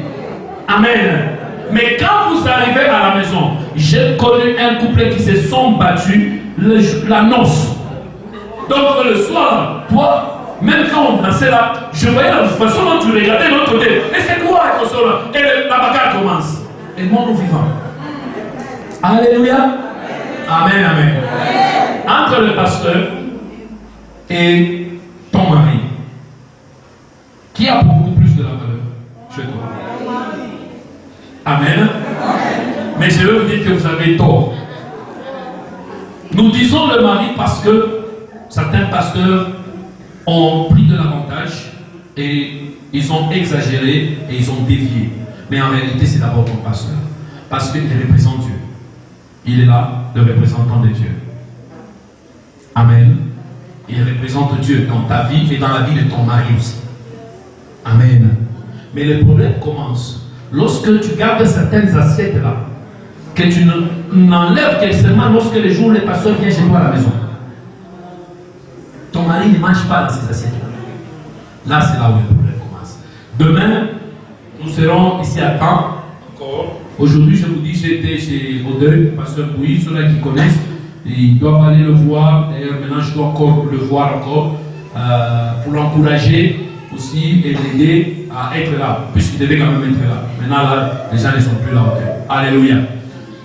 Amen. Mais quand vous arrivez à la maison, j'ai connu un couple qui se sont battus la noce. Donc le soir, toi, même quand on dansait là, je voyais la façon dont tu regardais de l'autre côté. Et c'est quoi avec le là? Et la bagarre commence. Et moi nous vivons. Alléluia. Amen, amen. Entre le pasteur et ton mari, qui a beaucoup plus de la valeur chez toi? Amen. Mais je veux vous dire que vous avez tort. Nous disons le mari parce que certains pasteurs ont pris de l'avantage et ils ont exagéré et ils ont dévié. Mais en réalité, c'est d'abord ton pasteur. Parce qu'il représente Dieu. Il est là, le représentant de Dieu. Amen. Il représente Dieu dans ta vie et dans la vie de ton mari aussi. Amen. Mais le problème commence lorsque tu gardes certaines assiettes là, que tu n'enlèves que seulement lorsque les jours où le pasteur vient chez toi à la maison. Ton mari ne mange pas dans ces assiettes là. Là, c'est là où le problème commence. Demain, nous serons ici à temps encore. Aujourd'hui, je vous dis, j'étais chez Odeur, pasteur Bouy, ceux-là qui connaissent. Ils doivent aller le voir. D'ailleurs, maintenant, je dois encore le voir encore pour l'encourager aussi et l'aider à être là, puisqu'il devait quand même être là. Maintenant, là, les gens ne sont plus là. Alléluia.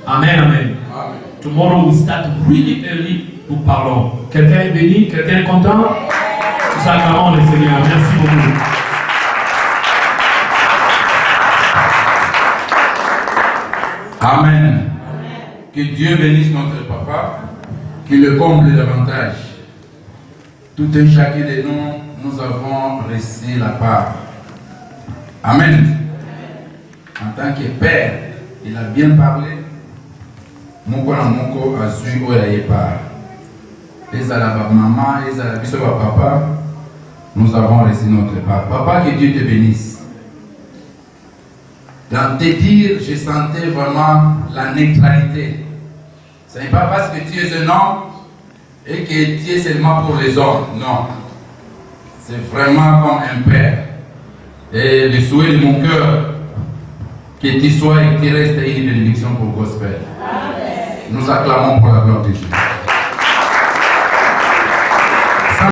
Amen, amen. Amen. Tomorrow we start really early. Nous parlons. Quelqu'un est béni? Quelqu'un est content? Nous acclamons le Seigneur. Merci beaucoup. Amen. Que Dieu bénisse notre papa, qu'il le comble davantage. Tout un chacun de nous, nous avons reçu la part. Amen. En tant que père, il a bien parlé. Moko na moko azui oya yepa. Ezala ba maman, ezala biso ba papa. Nous avons reçu notre part. Papa, que Dieu te bénisse. Dans tes dires, je sentais vraiment la neutralité. Ce n'est pas parce que tu es un homme et que tu es seulement pour les hommes. Non. C'est vraiment comme un père. Et le souhait de mon cœur, que tu sois et que tu restes une bénédiction pour le gospel. Amen. Nous acclamons pour la gloire de Dieu.